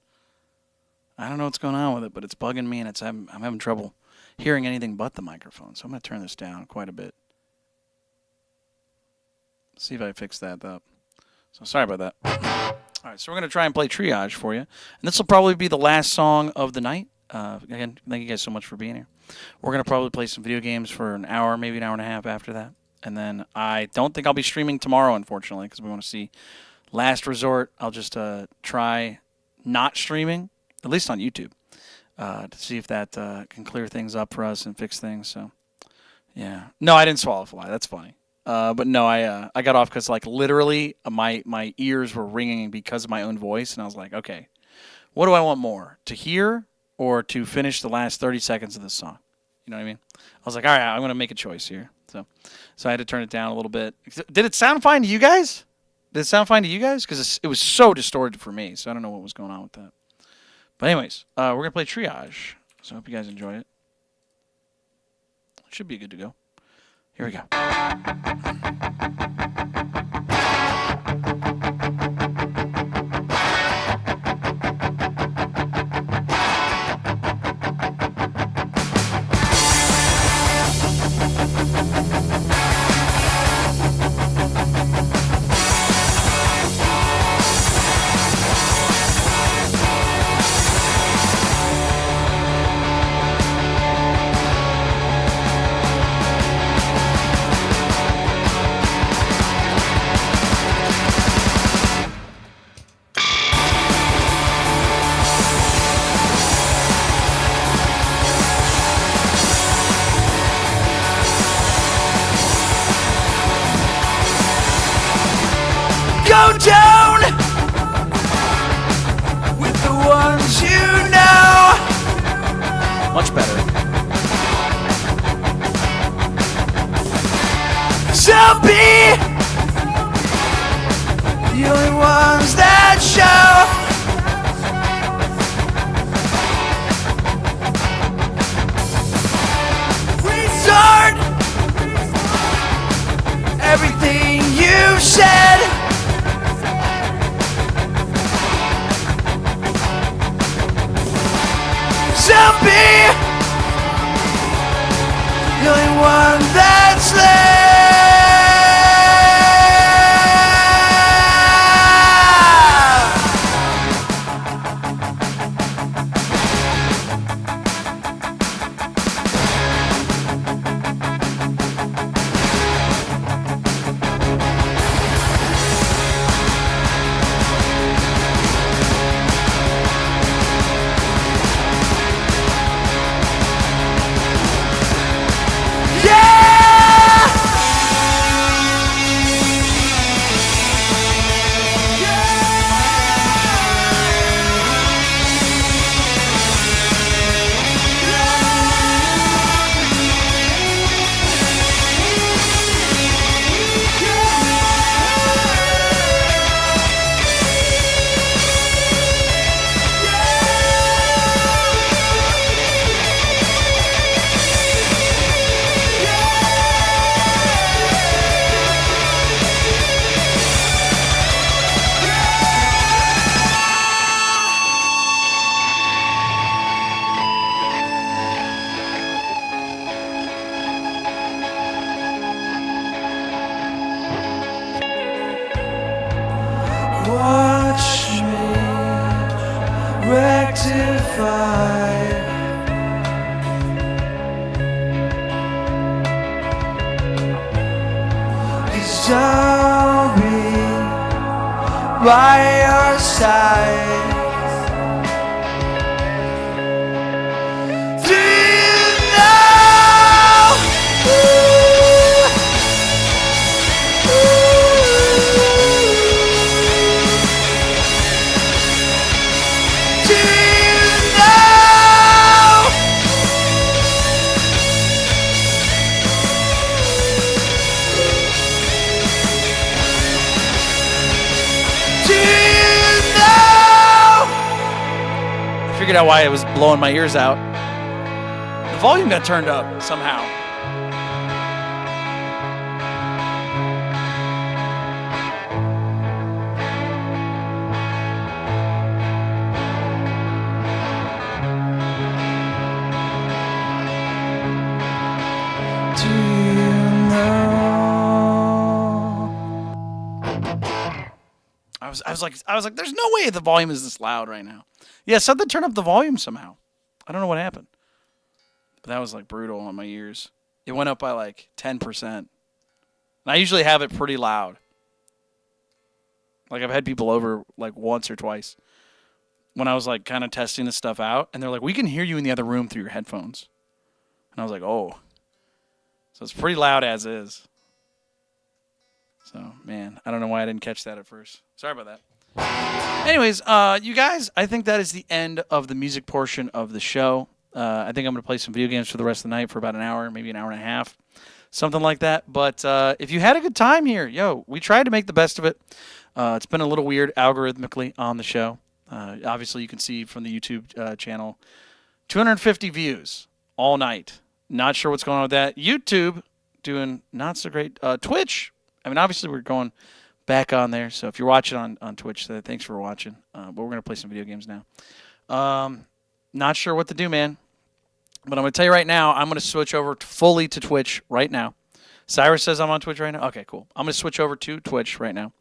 I don't know what's going on with it, but it's bugging me, and I'm having trouble hearing anything but the microphone. So I'm gonna turn this down quite a bit. See if I fix that up. So sorry about that. All right, so we're going to try and play Triage for you. And this will probably be the last song of the night. Again, thank you guys so much for being here. We're going to probably play some video games for an hour, maybe an hour and a half after that. And then I don't think I'll be streaming tomorrow, unfortunately, because we want to see Last Resort. I'll just try not streaming, at least on YouTube, to see if that can clear things up for us and fix things. So, yeah. No, I didn't swallow a fly. That's funny. But no, I got off because like literally my ears were ringing because of my own voice, and I was like, okay, what do I want more, to hear or to finish the last 30 seconds of this song? You know what I mean? I was like, all right, I'm gonna make a choice here. So I had to turn it down a little bit. Did it sound fine to you guys? Did it sound fine to you guys? Because it was so distorted for me, so I don't know what was going on with that. But anyways, we're gonna play Triage. So I hope you guys enjoy it. Should be good to go. Here we go. Go down with the ones you know. Much better. To be the only ones that show. Restart everything you said. To be the only one that's left. Watch me rectify. 'Cause I'll be by your side. Do you know? Do you know? Do you know? I figured out why it was blowing my ears out. The volume got turned up somehow. was like, there's no way the volume is this loud right now. Yeah, something turned up the volume somehow. I don't know what happened. But that was like brutal on my ears. It went up by like 10%. And I usually have it pretty loud. Like I've had people over like once or twice when I was like kind of testing this stuff out, and they're like, "We can hear you in the other room through your headphones." And I was like, "Oh." So it's pretty loud as is. So, man, I don't know why I didn't catch that at first. Sorry about that. Anyways, you guys, I think that is the end of the music portion of the show. I think I'm going to play some video games for the rest of the night for about an hour, maybe an hour and a half, something like that. But if you had a good time here, we tried to make the best of it. It's been a little weird algorithmically on the show. Obviously, you can see from the YouTube channel, 250 views all night. Not sure what's going on with that. YouTube doing not so great. Twitch, I mean, obviously we're going back on there. So if you're watching on Twitch, thanks for watching. But we're going to play some video games now. Not sure what to do, man. But I'm going to tell you right now, I'm going to switch over fully to Twitch right now. Cyrus says I'm on Twitch right now. Okay, cool. I'm going to switch over to Twitch right now.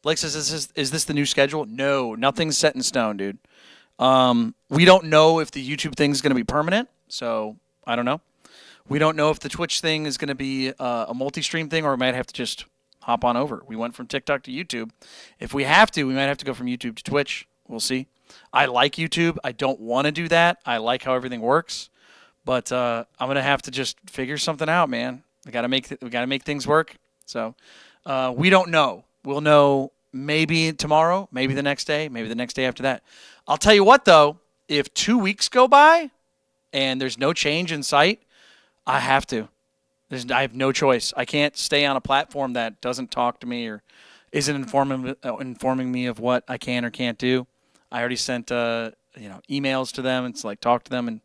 Blake says, is this the new schedule? No, nothing's set in stone, dude. We don't know if the YouTube thing is going to be permanent, so I don't know. We don't know if the Twitch thing is going to be a multi-stream thing, or we might have to just hop on over. We went from TikTok to YouTube. If we have to, we might have to go from YouTube to Twitch. We'll see. I like YouTube. I don't want to do that. I like how everything works, but I'm gonna have to just figure something out, man. We gotta make things work. So we don't know. We'll know maybe tomorrow, maybe the next day, maybe the next day after that. I'll tell you what, though, if 2 weeks go by and there's no change in sight, I have to. I have no choice. I can't stay on a platform that doesn't talk to me or isn't informing me of what I can or can't do. I already sent emails to them. It's like talk to them and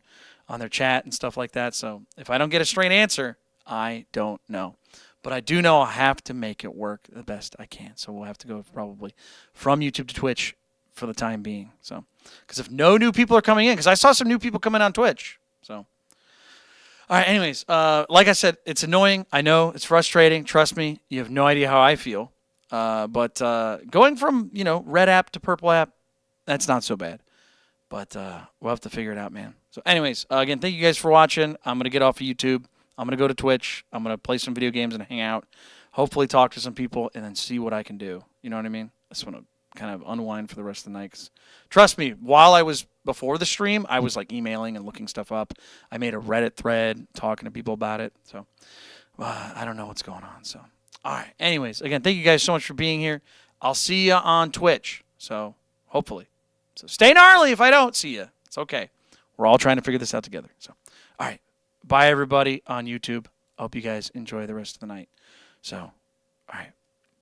on their chat and stuff like that. So if I don't get a straight answer, I don't know. But I do know I have to make it work the best I can. So we'll have to go probably from YouTube to Twitch for the time being. So because if no new people are coming in, because I saw some new people come in on Twitch. So. All right, anyways, like I said, it's annoying. I know it's frustrating. Trust me, you have no idea how I feel. But going from, red app to purple app, that's not so bad. But we'll have to figure it out, man. So anyways, again, thank you guys for watching. I'm going to get off of YouTube. I'm going to go to Twitch. I'm going to play some video games and hang out. Hopefully talk to some people and then see what I can do. You know what I mean? I just want to kind of unwind for the rest of the night. 'Cause trust me, while I was before the stream, I was like emailing and looking stuff up. I made a Reddit thread talking to people about it. So I don't know what's going on. So all right. Anyways, again, thank you guys so much for being here. I'll see you on Twitch. So hopefully. So stay gnarly if I don't see you. It's okay. We're all trying to figure this out together. So all right. Bye everybody on YouTube. I hope you guys enjoy the rest of the night. So all right.